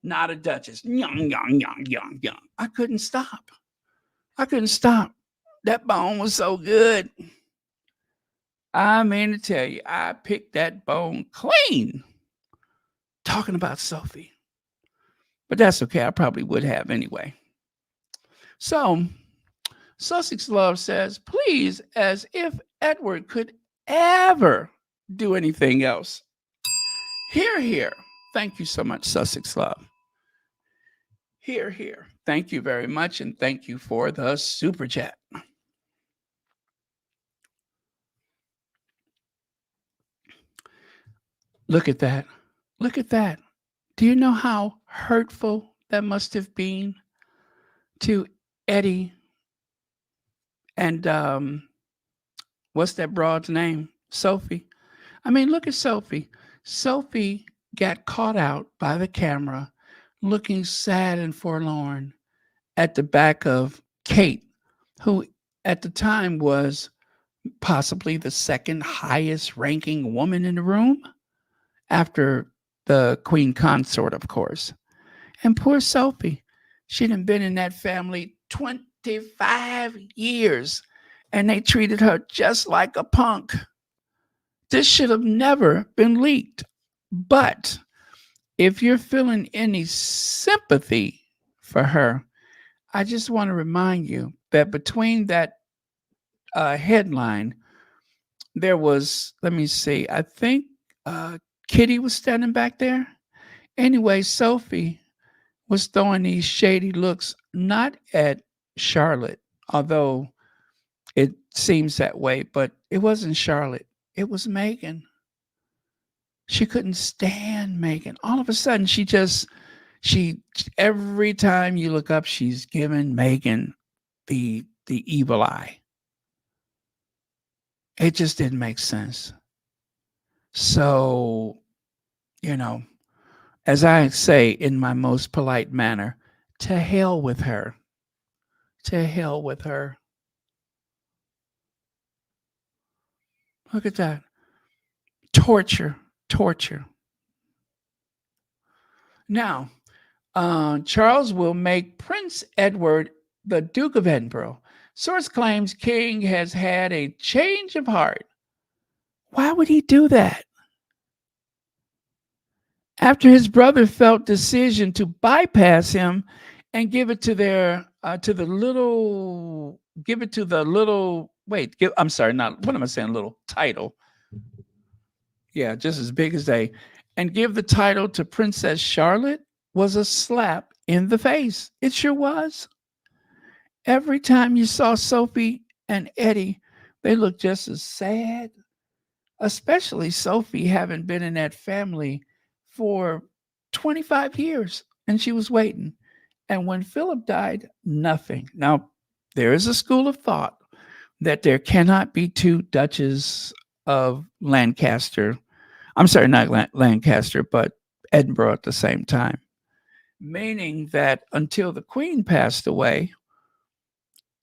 Not a duchess. I couldn't stop. I couldn't stop. That bone was so good. I mean to tell you, I picked that bone clean talking about Sophie. But that's okay. I probably would have anyway. So, Sussex Love says, please, as if Edward could ever do anything else. Here, here. Thank you so much, Sussex Love. Here, here. Thank you very much. And thank you for the super chat. Look at that. Look at that. Do you know how hurtful that must have been to Eddie and what's that broad's name? Sophie. I mean, look at Sophie. Sophie got caught out by the camera looking sad and forlorn at the back of Kate, who at the time was possibly the second highest ranking woman in the room after the queen consort, of course. And poor Sophie, she'd been in that family 25 years and they treated her just like a punk. This should have never been leaked. But if you're feeling any sympathy for her, I just want to remind you that between that headline, there was, let me see, I think Kitty was standing back there. Anyway, Sophie was throwing these shady looks not at Charlotte, although it seems that way, but it wasn't Charlotte. It was Megan. She couldn't stand Megan. All of a sudden, she every time you look up, she's giving Megan the evil eye. It just didn't make sense. So, you know, as I say in my most polite manner, to hell with her. To hell with her. Look at that. Torture. Torture. Now, Charles will make Prince Edward the Duke of Edinburgh. Source claims King has had a change of heart. Why would he do that? After his brother felt decision to bypass him and give it to their to the little give it to the little wait give, I'm sorry, not what am I saying, little title, yeah, just as big as they, and give the title to Princess Charlotte was a slap in the face. It sure was. Every time you saw Sophie and Eddie, they looked just as sad, especially Sophie having been in that family for 25 years and she was waiting. And when Philip died, nothing. Now, there is a school of thought that there cannot be two Duchesses of Lancaster. I'm sorry, not Lancaster, but Edinburgh at the same time. Meaning that until the Queen passed away,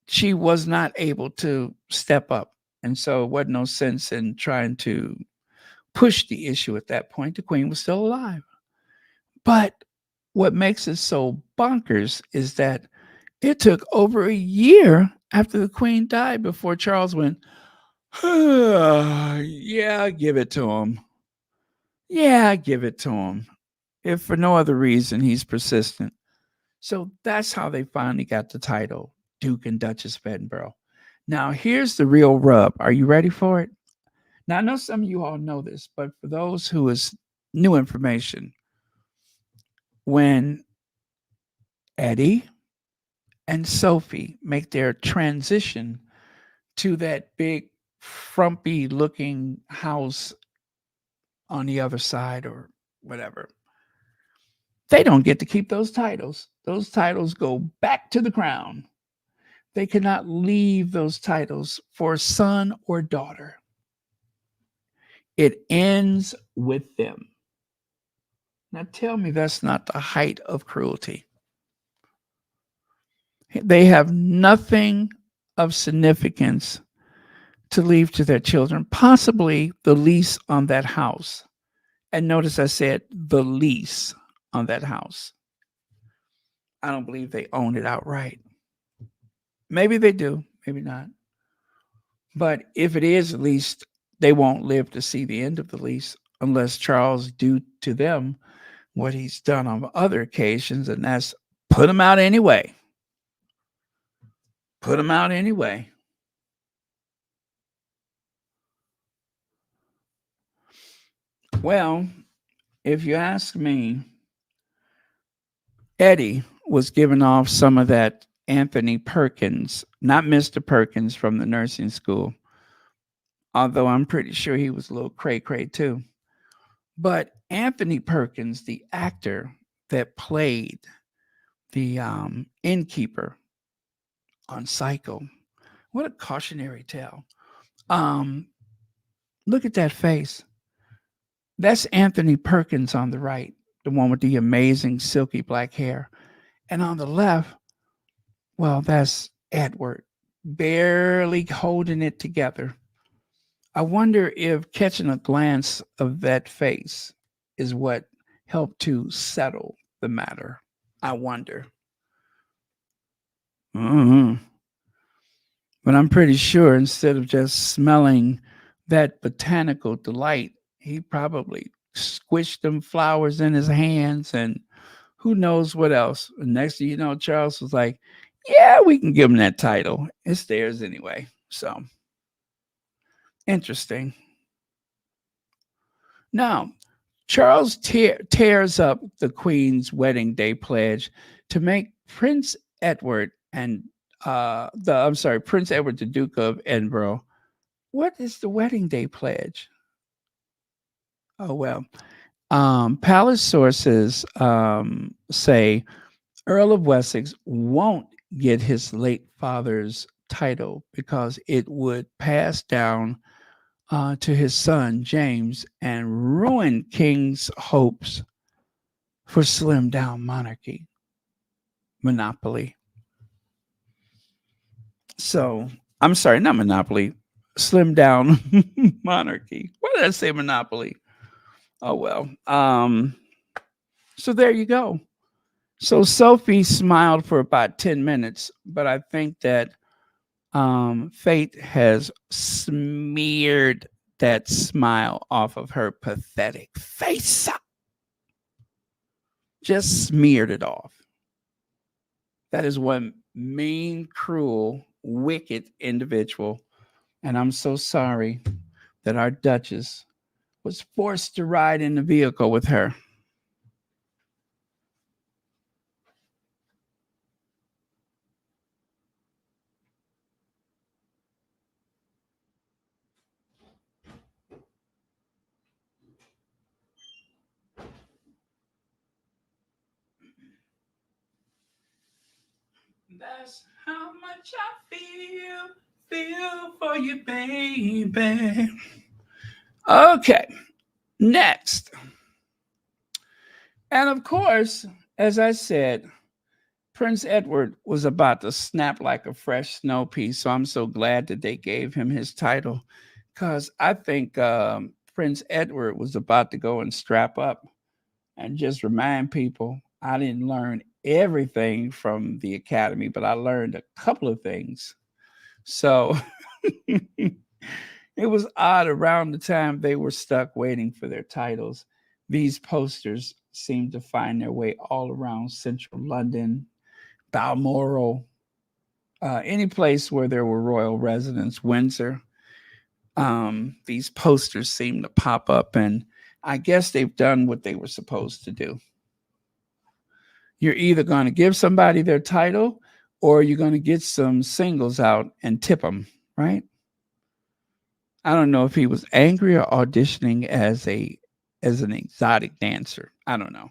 she was not able to step up. And so it wasn't no sense in trying to push the issue at that point. The Queen was still alive. But what makes it so bonkers is that it took over a year after the Queen died before Charles went, yeah, give it to him. Yeah, give it to him. If for no other reason, he's persistent. So that's how they finally got the title, Duke and Duchess of Edinburgh. Now, here's the real rub. Are you ready for it? Now, I know some of you all know this, but for those who is new information, when Eddie and Sophie make their transition to that big, frumpy looking house on the other side or whatever, they don't get to keep those titles. Those titles go back to the crown. They cannot leave those titles for son or daughter. It ends with them. Now tell me that's not the height of cruelty. They have nothing of significance to leave to their children, possibly the lease on that house. And notice I said the lease on that house. I don't believe they own it outright. Maybe they do, maybe not. But if it is leased they won't live to see the end of the lease unless Charles do to them what he's done on other occasions, and that's put them out anyway. Put them out anyway. Well, if you ask me, Eddie was giving off some of that Anthony Perkins, not Mr. Perkins from the nursing school, although I'm pretty sure he was a little cray cray too. But Anthony Perkins, the actor that played the innkeeper on Psycho, what a cautionary tale. Um, Look at that face. That's Anthony Perkins on the right, the one with the amazing silky black hair. And on the left, well, that's Edward, barely holding it together. I wonder if catching a glance of that face is what helped to settle the matter. I wonder. Mhm. But I'm pretty sure instead of just smelling that botanical delight, he probably squished them flowers in his hands and who knows what else. And next thing you know, Charles was like, yeah, we can give him that title. It's theirs anyway. So interesting. Now, Charles tears up the Queen's wedding day pledge to make Prince Edward and Prince Edward, the Duke of Edinburgh. What is the wedding day pledge? Oh well, palace sources say Earl of Wessex won't get his late father's title because it would pass down to his son James and ruin King's hopes for slim down monarchy monopoly. So I'm sorry, not monopoly, slim down monarchy. Why did I say monopoly? Oh well. So there you go. So Sophie smiled for about 10 minutes, but I think that fate has smeared that smile off of her pathetic face. Just smeared it off. That is one mean, cruel, wicked individual. And I'm so sorry that our Duchess was forced to ride in the vehicle with her. That's how much I feel for you, baby. Okay, next. And of course, as I said, Prince Edward was about to snap like a fresh snow piece. So I'm so glad that they gave him his title because I think Prince Edward was about to go and strap up and just remind people I didn't learn everything from the academy, but I learned a couple of things. So it was odd around the time they were stuck waiting for their titles. These posters seemed to find their way all around central London, Balmoral, any place where there were royal residents, Windsor. These posters seem to pop up, and I guess they've done what they were supposed to do. You're either going to give somebody their title or you're going to get some singles out and tip them, right? I don't know if he was angry or auditioning as an exotic dancer. I don't know.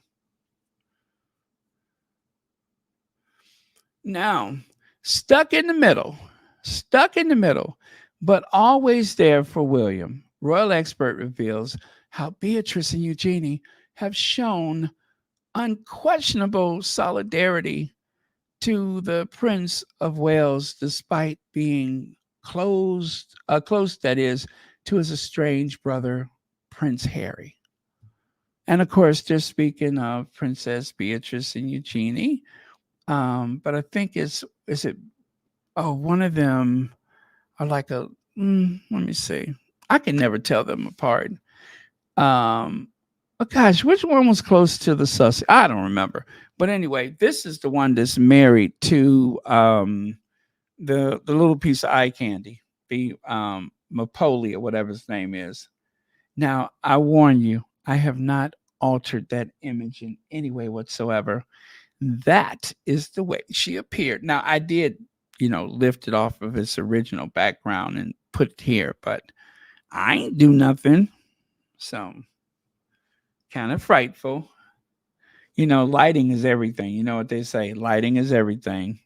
Now, stuck in the middle, but always there for William. Royal expert reveals how Beatrice and Eugenie have shown unquestionable solidarity to the Prince of Wales, despite being close, that is, to his estranged brother, Prince Harry. And of course, they're speaking of Princess Beatrice and Eugenie. But I think is it, oh, one of them are like let me see. I can never tell them apart. Um, oh gosh, which one was close to the Sussex? I don't remember. But anyway, this is the one that's married to the little piece of eye candy, the Mapoli or whatever his name is. Now, I warn you, I have not altered that image in any way whatsoever. That is the way she appeared. Now, I did, lift it off of its original background and put it here, but I ain't do nothing. So, kind of frightful. Lighting is everything. You know what they say, lighting is everything.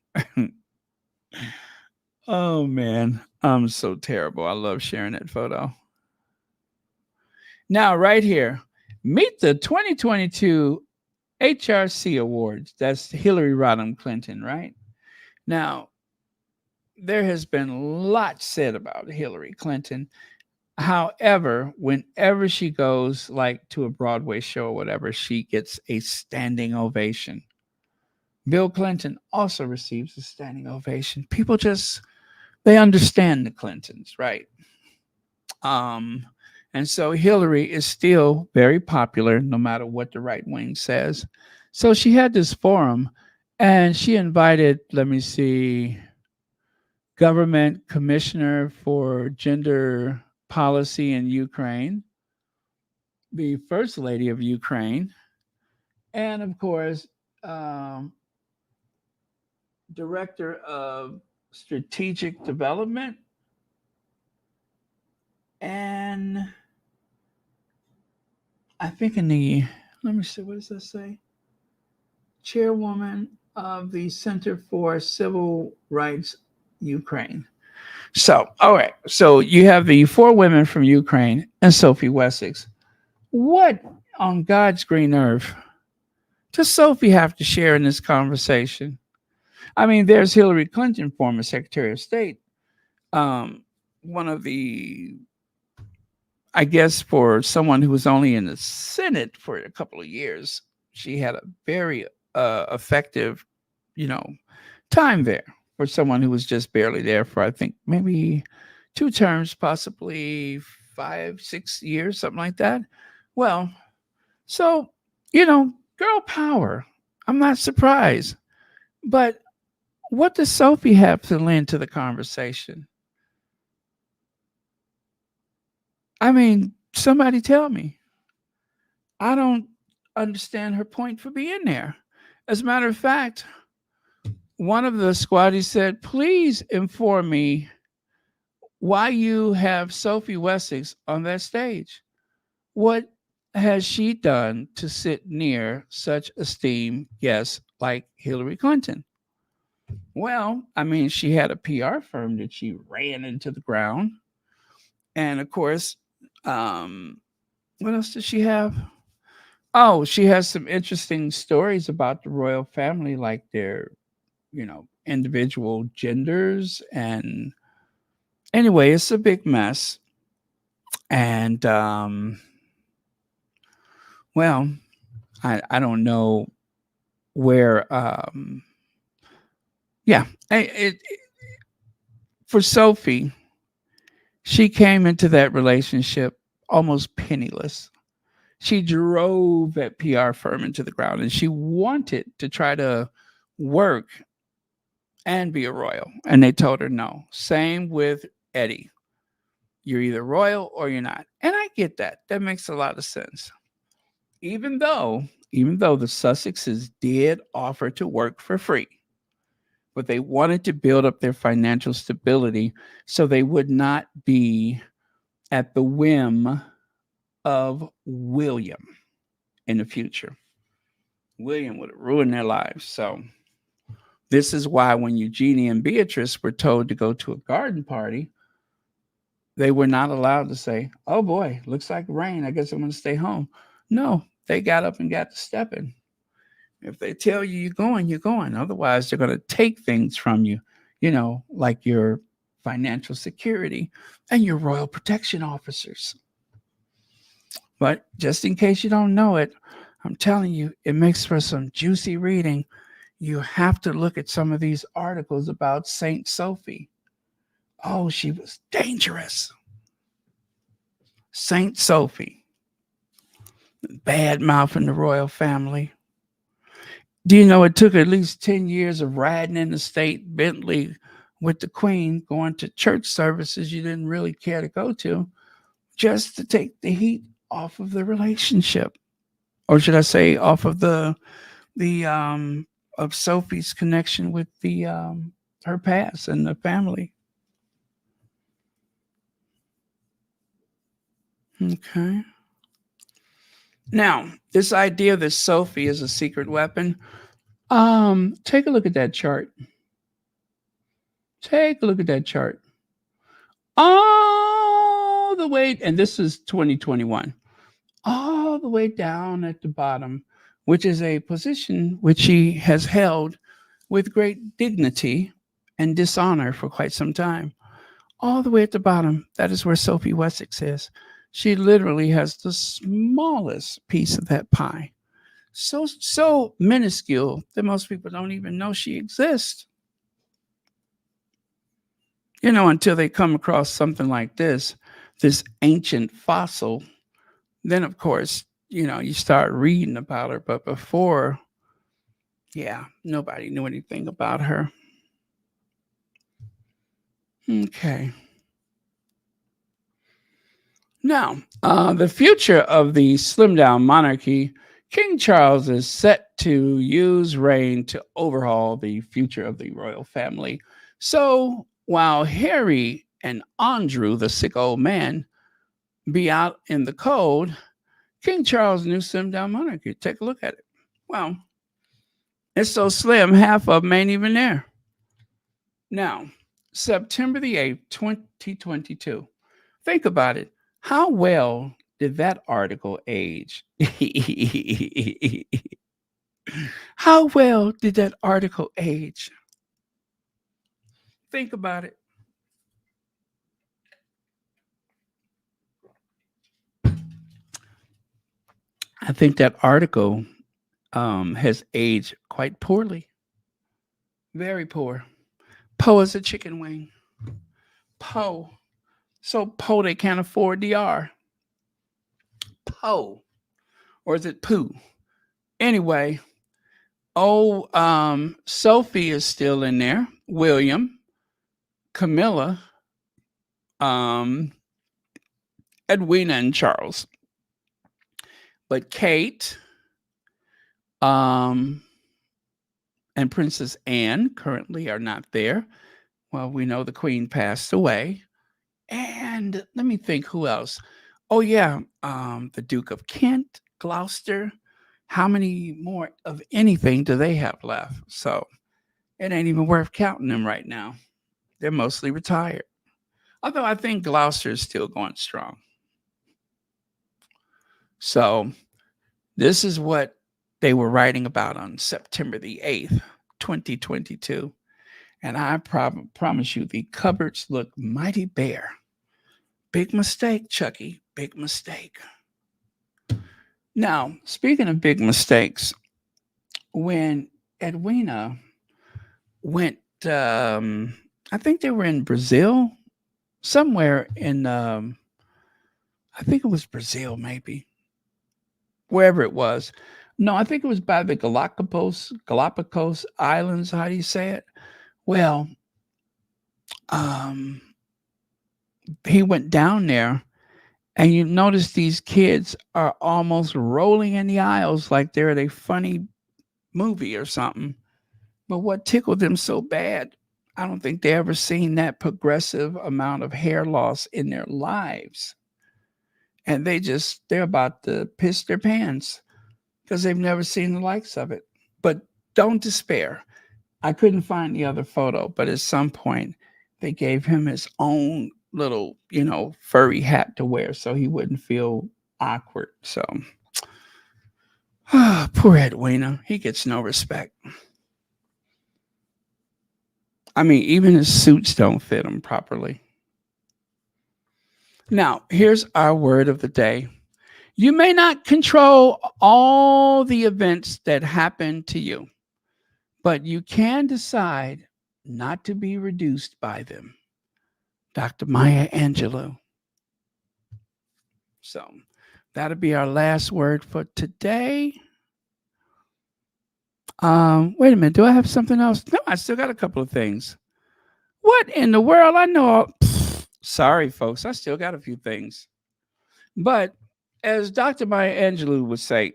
Oh, man. I'm so terrible. I love sharing that photo. Now, right here, meet the 2022 HRC Awards. That's Hillary Rodham Clinton, right? Now, there has been lots said about Hillary Clinton. However, whenever she goes like to a Broadway show or whatever, she gets a standing ovation. Bill Clinton also receives a standing ovation. People just they understand the Clintons, right? Um, and so Hillary is still very popular no matter what the right wing says. So she had this forum and she invited, let me see, government commissioner for gender policy in Ukraine, the first lady of Ukraine, and of course, um, director of strategic development, and I think in the, let me see, what does that say? Chairwoman of the Center for Civil Rights Ukraine. So, all right. So you have the four women from Ukraine and Sophie Wessex. What on God's green earth does Sophie have to share in this conversation? I mean, there's Hillary Clinton, former Secretary of State. One of the, I guess, for someone who was only in the Senate for a couple of years, she had a very effective, you know, time there for someone who was just barely there for, I think, maybe two terms, possibly 5, 6 years, something like that. Well, so, girl power. I'm not surprised. But what does Sophie have to lend to the conversation? I mean, somebody tell me. I don't understand her point for being there. As a matter of fact, one of the squaddies said, please inform me why you have Sophie Wessex on that stage. What has she done to sit near such esteemed guests like Hillary Clinton? Well, I mean, she had a PR firm that she ran into the ground. And of course, what else does she have? Oh, she has some interesting stories about the royal family, like their, individual genders. And anyway, it's a big mess. And, well, I don't know where, yeah, for Sophie, she came into that relationship almost penniless. She drove that PR firm into the ground and she wanted to try to work and be a royal. And they told her no. Same with Eddie. You're either royal or you're not. And I get that. That makes a lot of sense. Even though, even though the Sussexes did offer to work for free, but they wanted to build up their financial stability so they would not be at the whim of William in the future. William would have ruined their lives. So this is why when Eugenie and Beatrice were told to go to a garden party, they were not allowed to say, oh boy, looks like rain. I guess I'm going to stay home. No, they got up and got to stepping. If they tell you you're going, you're going. Otherwise, they're going to take things from you, like your financial security and your royal protection officers. But just in case you don't know it, I'm telling you, it makes for some juicy reading. You have to look at some of these articles about Saint Sophie. Oh, she was dangerous. Saint Sophie, bad mouthing the royal family. Do you know it took at least 10 years of riding in the state Bentley with the Queen, going to church services you didn't really care to go to, just to take the heat off of the relationship? Or should I say off of the of Sophie's connection with the her past and the family. Okay. Now, this idea that Sophie is a secret weapon, take a look at that chart. Take a look at that chart. All the way, and this is 2021, all the way down at the bottom, which is a position which she has held with great dignity and dishonor for quite some time. All the way at the bottom, that is where Sophie Wessex is. She literally has the smallest piece of that pie. So minuscule that most people don't even know she exists. Until they come across something like this ancient fossil, then of course, you start reading about her. But before, yeah, nobody knew anything about her. Okay. Now, the future of the slim down monarchy, King Charles is set to use reign to overhaul the future of the royal family. So while Harry and Andrew, the sick old man, be out in the cold, King Charles' new slim down monarchy. Take a look at it. Well, it's so slim, half of them ain't even there. Now, September the 8th, 2022. Think about it. How well did that article age? How well did that article age? Think about it. I think that article has aged quite poorly. Very poor. Poe is a chicken wing. Poe. So Poe they can't afford DR. Poe. Or is it Pooh? Anyway, Sophie is still in there. William, Camilla, um, Edwina, and Charles. But Kate, um, and Princess Anne currently are not there. Well, we know the Queen passed away. And let me think who else. Oh yeah, the Duke of Kent, Gloucester. How many more of anything do they have left? So it ain't even worth counting them right now. They're mostly retired. Although I think Gloucester is still going strong. So this is what they were writing about on September the 8th, 2022. And I promise you, the cupboards look mighty bare. Big mistake, Chucky. Big mistake. Now, speaking of big mistakes, when Edwina went, I think they were in Brazil, somewhere in, I think it was Brazil, maybe, wherever it was. No, I think it was by the Galapagos Islands. How do you say it? Well, um, he went down there, and you notice these kids are almost rolling in the aisles like they're at a funny movie or something. But what tickled them so bad, I don't think they ever seen that progressive amount of hair loss in their lives. And they're about to piss their pants because they've never seen the likes of it. But don't despair. I couldn't find the other photo, but at some point they gave him his own little, furry hat to wear so he wouldn't feel awkward. So, poor Edwina, he gets no respect. I mean, even his suits don't fit him properly. Now, here's our word of the day. You may not control all the events that happen to you, but you can decide not to be reduced by them. Dr. Maya Angelou. So that'll be our last word for today. Wait a minute. Do I have something else? No, I still got a couple of things. What in the world? I know. Sorry, folks. I still got a few things. But as Dr. Maya Angelou would say,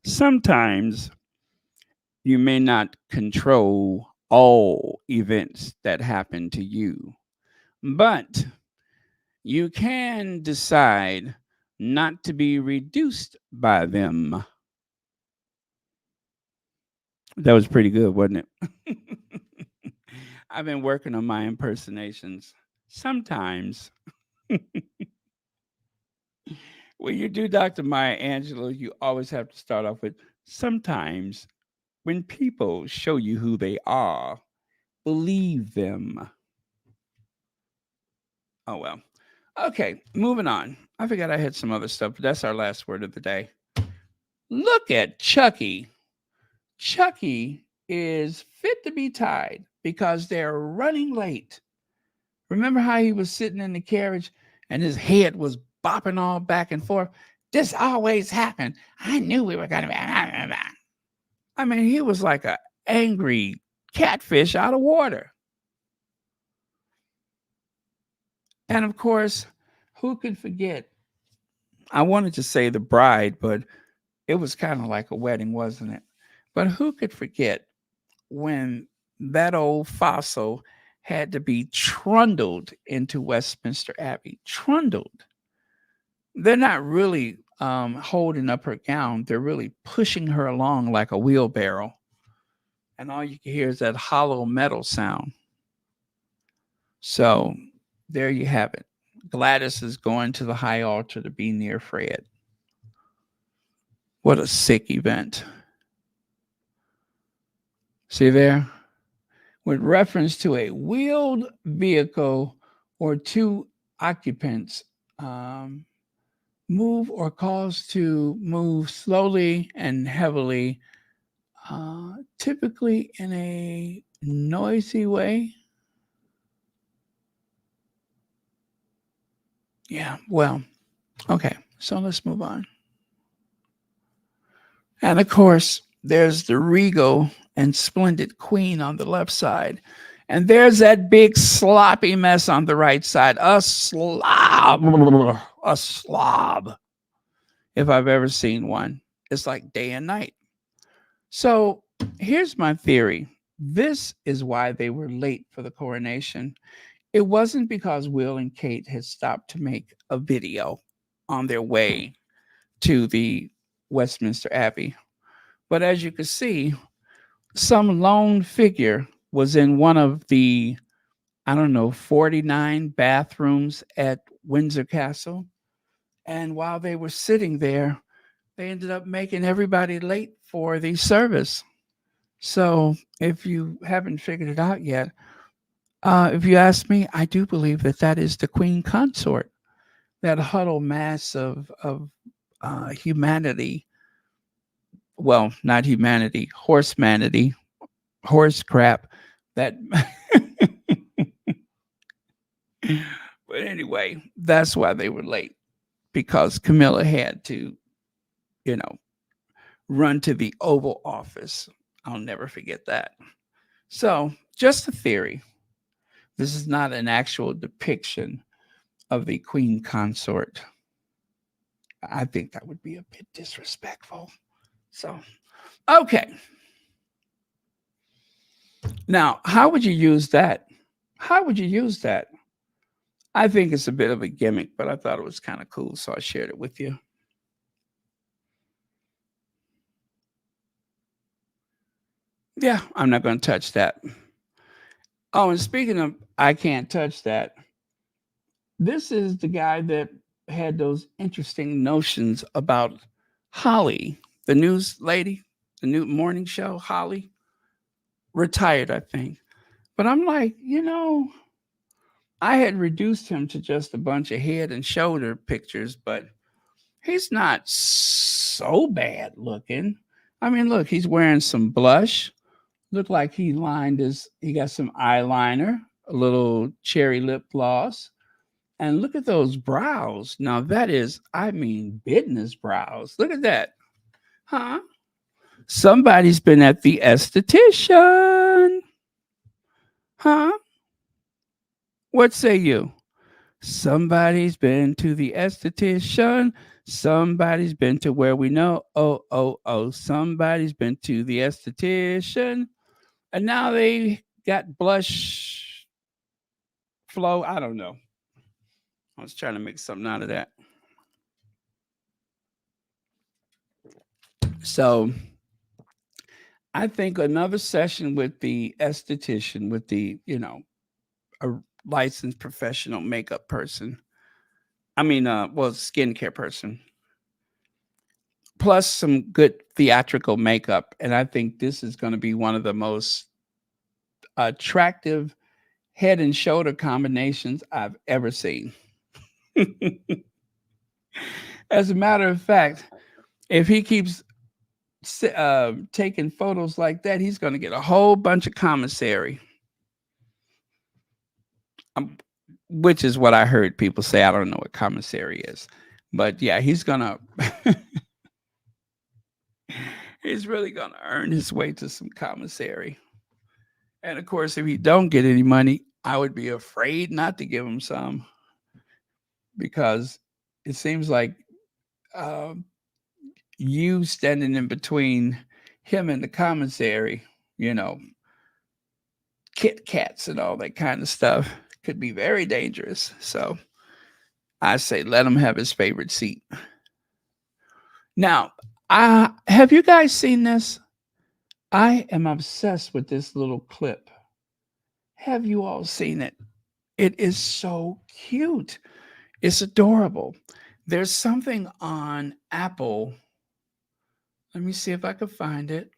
sometimes you may not control all events that happen to you, but you can decide not to be reduced by them. That was pretty good, wasn't it? I've been working on my impersonations. Sometimes when you do Dr. Maya Angelou, you always have to start off with sometimes when people show you who they are, believe them. Oh, well. Okay, moving on. I forgot I had some other stuff, but that's our last word of the day. Look at Chucky. Chucky is fit to be tied because they're running late. Remember how he was sitting in the carriage and his head was bopping all back and forth? This always happened. I knew we were going to be. I mean, he was like an angry catfish out of water. And of course, who can forget? I wanted to say the bride, but it was kind of like a wedding, wasn't it? But who could forget when that old fossil had to be trundled into Westminster Abbey? Trundled. They're not really holding up her gown, they're really pushing her along like a wheelbarrow. And all you can hear is that hollow metal sound. So there you have it. Gladys is going to the high altar to be near Fred. What a sick event. See there? With reference to a wheeled vehicle or two occupants move or cause to move slowly and heavily, typically in a noisy way. Yeah, well, okay, so let's move on. And of course, there's the regal and splendid queen on the left side. And there's that big sloppy mess on the right side. A slob. A slob. If I've ever seen one. It's like day and night. So here's my theory. This is why they were late for the coronation. It wasn't because Will and Kate had stopped to make a video on their way to the Westminster Abbey. But as you can see, some lone figure was in one of the, I don't know, 49 bathrooms at Windsor Castle. And while they were sitting there, they ended up making everybody late for the service. So if you haven't figured it out yet, if you ask me, I do believe that that is the Queen Consort, that huddled mass of humanity. Well, not humanity, horsemanity, horse crap. That, but anyway, that's why they were late, because Camilla had to, you know, run to the Oval Office. I'll never forget that. So, just a theory. This is not an actual depiction of the Queen Consort. I think that would be a bit disrespectful. So, okay. Now, how would you use that? How would you use that? I think it's a bit of a gimmick, but I thought it was kind of cool, so I shared it with you. Yeah, I'm not going to touch that. Oh, and speaking of, I can't touch that. This is the guy that had those interesting notions about Holly, the news lady, the new morning show, Holly, retired, I think. But I'm like, I had reduced him to just a bunch of head and shoulder pictures, but he's not so bad looking. I mean, look, he's wearing some blush. Look like he got some eyeliner, a little cherry lip gloss, And look at those brows. Now that is, I mean, business brows. Look at that. Huh? Somebody's been at the esthetician. Huh? What say you? Somebody's been to the esthetician. Somebody's been to where we know. Oh, oh, oh. Somebody's been to the esthetician. And now they got blush flow. I don't know. I was trying to make something out of that. So I think another session with the esthetician, with the, a licensed professional makeup person. I mean, well, skincare person, plus some good theatrical makeup. And I think this is going to be one of the most attractive head and shoulder combinations I've ever seen. As a matter of fact, if he keeps taking photos like that, he's going to get a whole bunch of commissary, which is what I heard people say. I don't know what commissary is, but yeah, he's going to. He's really going to earn his way to some commissary. And of course, if he don't get any money, I would be afraid not to give him some, because it seems like uh, you standing in between him and the commissary, you know, Kit Kats and all that kind of stuff could be very dangerous. So I say let him have his favorite seat. Now, have you guys seen this? I am obsessed with this little clip. Have you all seen it? It is so cute. It's adorable. There's something on Apple. Let me see if I can find it.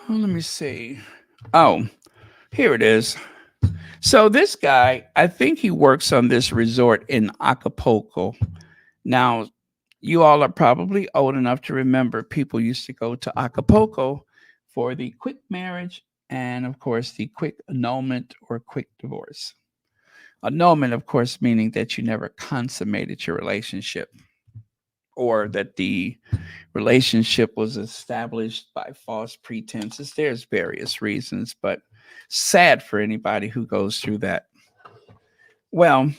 Oh, let me see. Oh, here it is. So this guy, I think he works on this resort in Acapulco. Now, you all are probably old enough to remember people used to go to Acapulco for the quick marriage and, of course, the quick annulment or quick divorce. Annulment, of course, meaning that you never consummated your relationship, or that the relationship was established by false pretenses. There's various reasons, but sad for anybody who goes through that. Well,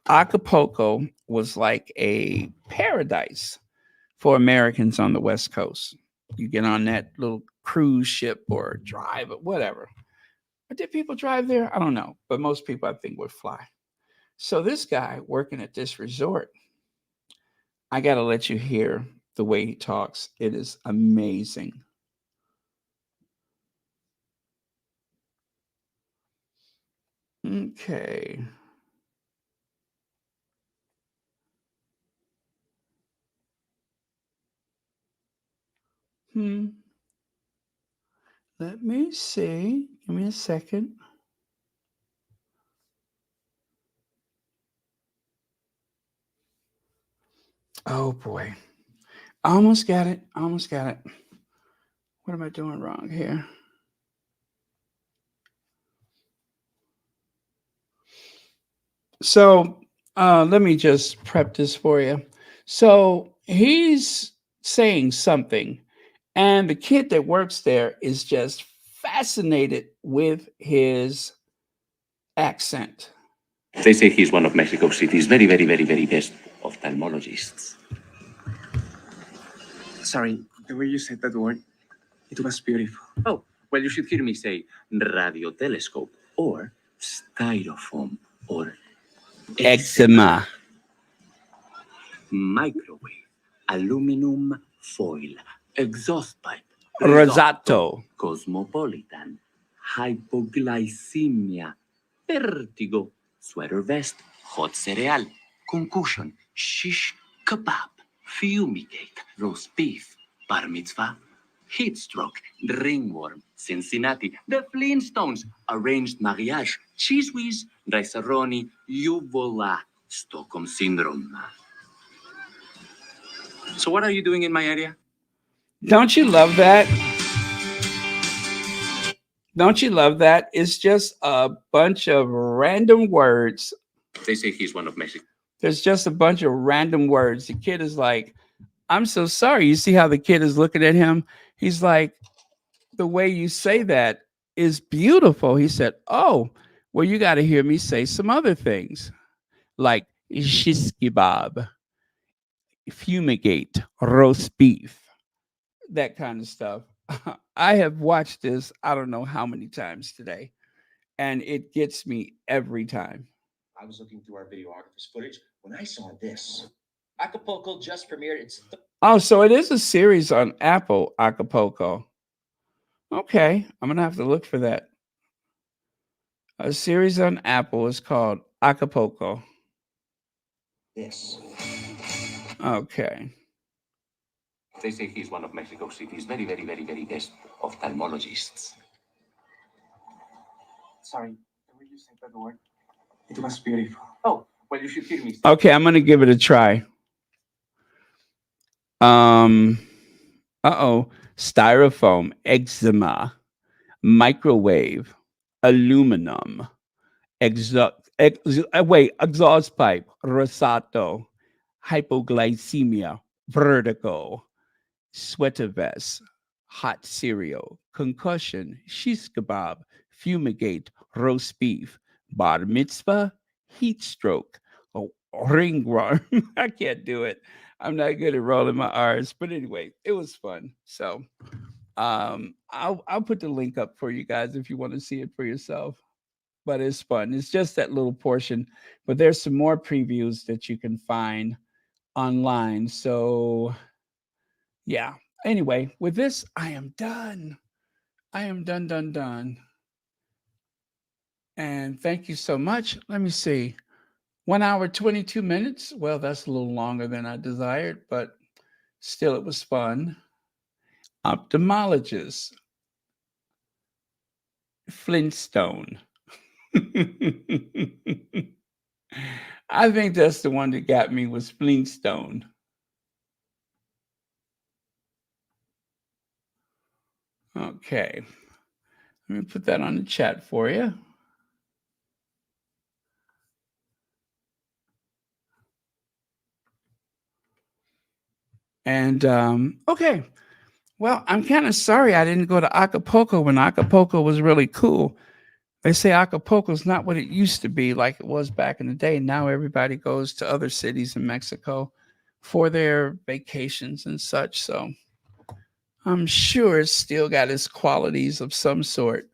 Acapulco was like a paradise for Americans on the West Coast. You get on that little cruise ship or drive or whatever. Or did people drive there? I don't know, but most people I think would fly. So this guy working at this resort, I got to let you hear the way he talks. It is amazing. Okay. Hmm. Let me see. Give me a second. Oh boy. Almost got it. Almost got it. What am I doing wrong here? So let me just prep this for you. So he's saying something, and the kid that works there is just fascinated with his accent. They say he's one of Mexico City's very, very, very, very best ophthalmologists. Sorry, the way you said that word, it was beautiful. Oh, well, you should hear me say radiotelescope or styrofoam or Eczema. microwave, aluminum foil, exhaust pipe, Rosato. cosmopolitan, hypoglycemia, vertigo, sweater vest, hot cereal, concussion, shish kebab, fumigate, roast beef, bar mitzvah, heat stroke, ringworm, Cincinnati, the Flintstones, arranged mariage, cheese whiz, rice-a-roni, uvula, Stockholm syndrome. So what are you doing in my area? Don't you love that? Don't you love that? It's just a bunch of random words. They say he's one of Mexico. There's just a bunch of random words. The kid is like, I'm so sorry. You see how the kid is looking at him? He's like, the way you say that is beautiful. He said, oh, well, you got to hear me say some other things like shish kebab, fumigate, roast beef, that kind of stuff. I have watched this, I don't know how many times today, and it gets me every time. I was looking through our videographer's footage when I saw this. Acapulco just premiered its Oh, so it is a series on Apple, Acapulco. Okay, I'm going to have to look for that. A series on Apple is called Acapulco. this. Okay. They say he's one of Mexico City's very, very, very, very best ophthalmologists. Sorry, the way you said that word, it was beautiful. Oh, well, you should hear me say. Okay, I'm going to give it a try. Styrofoam, eczema, microwave, aluminum, exhaust pipe, rosato, hypoglycemia, vertigo, sweater vest, hot cereal, concussion, shish kebab, fumigate, roast beef, bar mitzvah, heat stroke, ringworm. I can't do it. I'm not good at rolling my R's, but anyway, it was fun. So I'll put the link up for you guys if you want to see it for yourself. But it's fun. It's just that little portion. But there's some more previews that you can find online. So yeah. Anyway, with this, I am done. I am done. And thank you so much. Let me see. 1 hour, 22 minutes. Well, that's a little longer than I desired, but still, it was fun. Ophthalmologist, Flintstone. I think that's the one that got me was Flintstone. Okay. Let me put that on the chat for you. And okay. Well, I'm kind of sorry I didn't go to Acapulco when Acapulco was really cool. They say Acapulco is not what it used to be like it was back in the day. Now everybody goes to other cities in Mexico for their vacations and such. So I'm sure it's still got its qualities of some sort.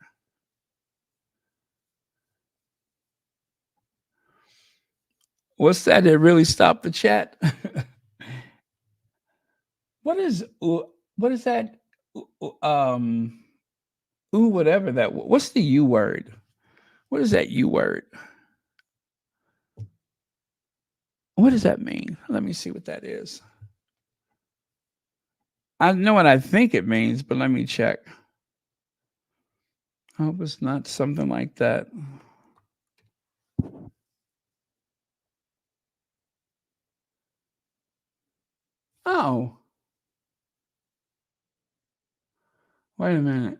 What's that? It really stopped the chat. What is that? Whatever that. What's the U word? What is that U word? What does that mean? Let me see what that is. I know what I think it means, but let me check. I hope it's not something like that. Oh. Wait a minute.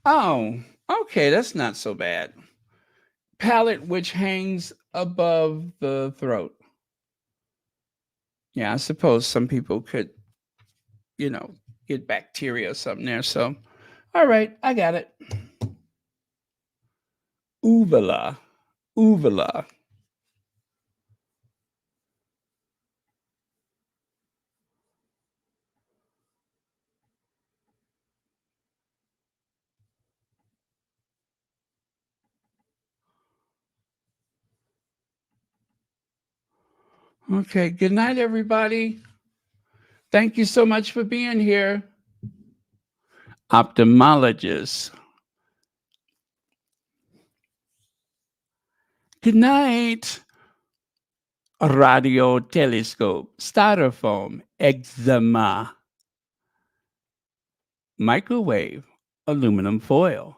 Oh, okay, that's not so bad. Palate which hangs above the throat. Yeah, I suppose some people could, get bacteria or something there. So, all right, I got it. Uvula. Uvula. Okay, good night, everybody. Thank you so much for being here. Ophthalmologist. Good night. Radio telescope, styrofoam, eczema, microwave, aluminum foil,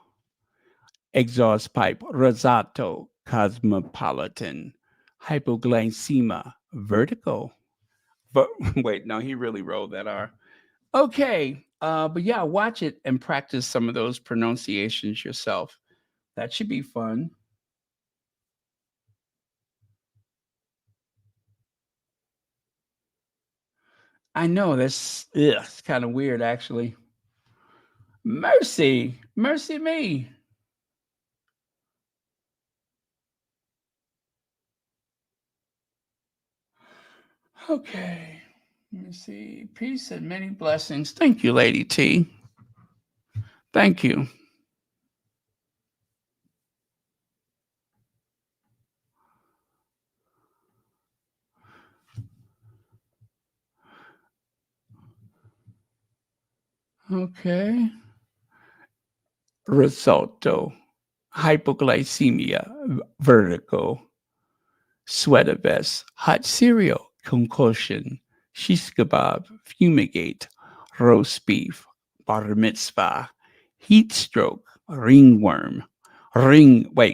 exhaust pipe, rosato, cosmopolitan, hypoglycemia, vertigo, But wait, no, he really rolled that R. Okay. But yeah, watch it and practice some of those pronunciations yourself. That should be fun. I know it's kind of weird actually. Mercy, mercy me. Okay. Let me see. Peace and many blessings. Thank you, Lady T. Thank you. Okay. Risotto, hypoglycemia, vertigo, sweater vest, hot cereal, concussion, shish kebab, fumigate, roast beef, bar mitzvah, heat stroke, ringworm, aranja,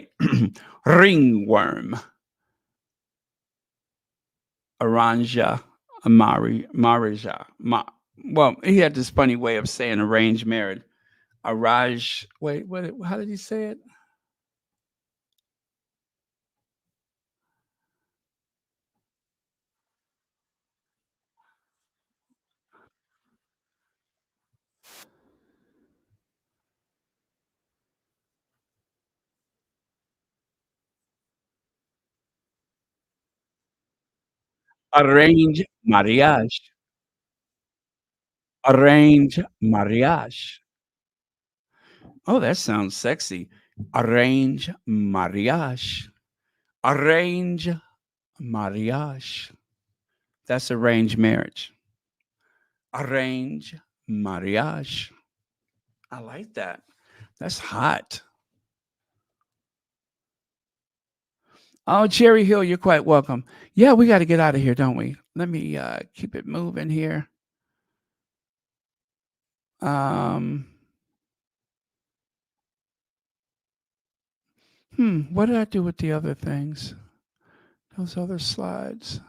marija. Well, he had this funny way of saying arranged marriage. Araj, wait, how did he say it? Arrange mariage. Arrange mariage. Oh, that sounds sexy. Arrange mariage. Arrange mariage. That's arranged marriage. Arrange mariage. I like that. That's hot. Oh, Cherry Hill, you're quite welcome. Yeah, we got to get out of here, don't we? Let me keep it moving here. Um, what did I do with the other things? Those other slides.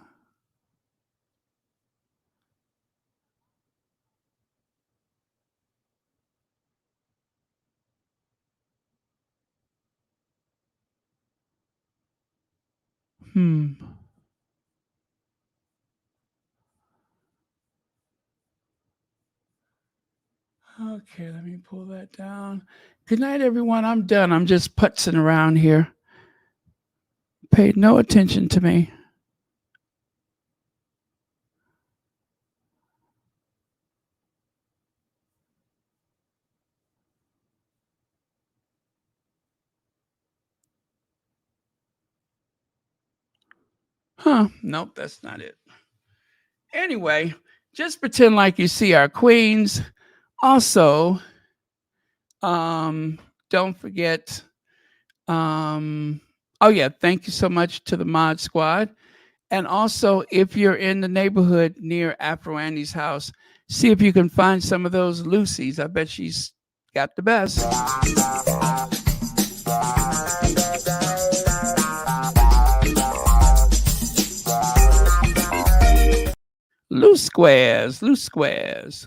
Hmm. Okay, let me pull that down. Good night, everyone. I'm done. I'm just putzing around here. Paid no attention to me. Huh. Nope, that's not it. Anyway, just pretend like you see our queens. Also, don't forget, oh yeah, thank you so much to the mod squad. And also, if you're in the neighborhood near Afro Andy's house, see if you can find some of those Lucy's. I bet she's got the best. Loose squares, loose squares,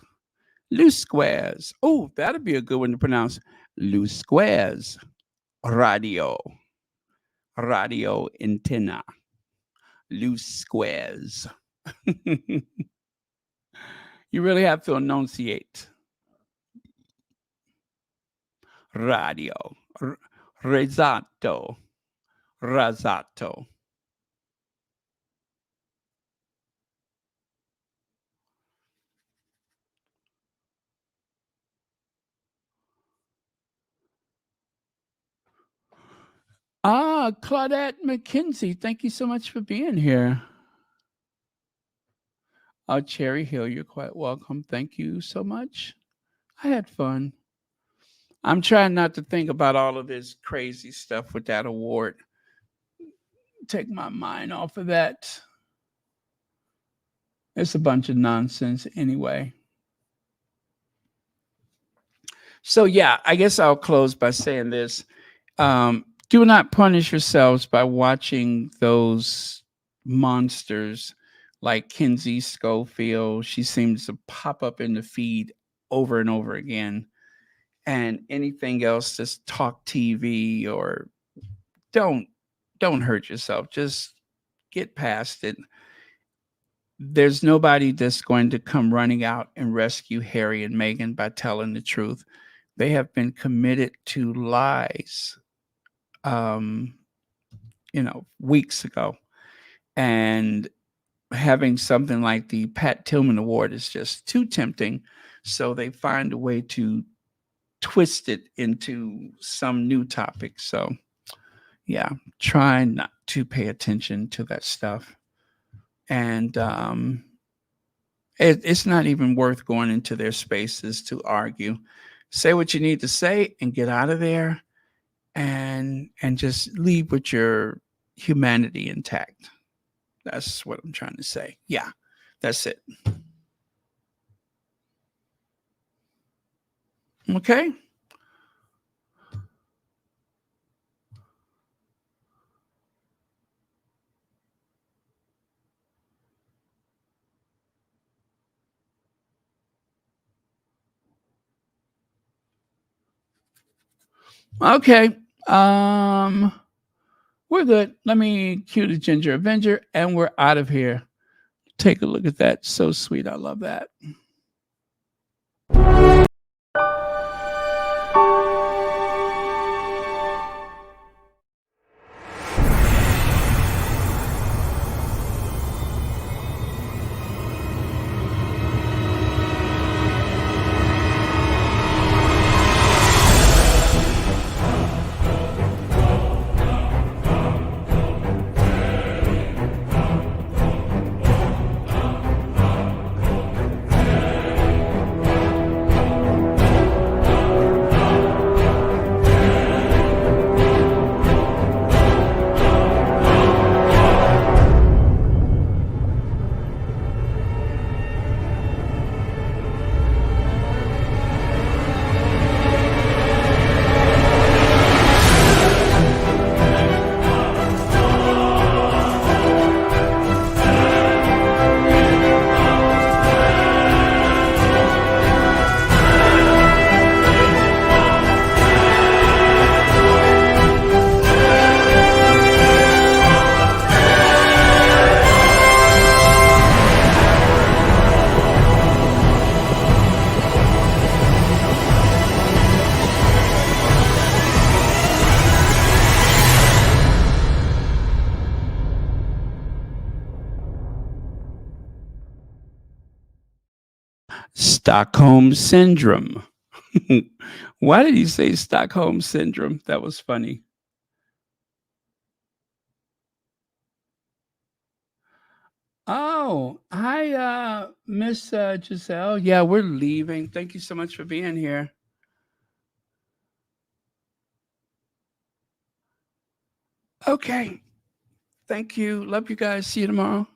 loose squares. Oh, that'd be a good one to pronounce. Loose squares. Radio. Radio antenna. Loose squares. You really have to enunciate. Radio. Risotto. Risotto. Ah, Claudette McKenzie, thank you so much for being here. Oh, Cherry Hill, you're quite welcome. Thank you so much. I had fun. I'm trying not to think about all of this crazy stuff with that award. Take my mind off of that. It's a bunch of nonsense anyway. So, yeah, I guess I'll close by saying this. Do not punish yourselves by watching those monsters like Kinsey Schofield. She seems to pop up in the feed over and over again. And anything else, just talk TV or don't don't hurt yourself. Just get past it. There's nobody that's going to come running out and rescue Harry and Meghan by telling the truth. They have been committed to lies, um, weeks ago. And having something like the Pat Tillman Award is just too tempting. So they find a way to twist it into some new topic. So, yeah, try not to pay attention to that stuff. And it's not even worth going into their spaces to argue. Say what you need to say and get out of there, and just leave with your humanity intact. That's what I'm trying to say. Yeah, that's it. Okay. Okay. We're good. Let me cue the Ginger Avenger and we're out of here. Take a look at that. So sweet. I love that. Stockholm Syndrome. Why did he say Stockholm Syndrome? That was funny. Oh, hi, Miss Giselle. Yeah, we're leaving. Thank you so much for being here. Okay. Thank you. Love you guys. See you tomorrow.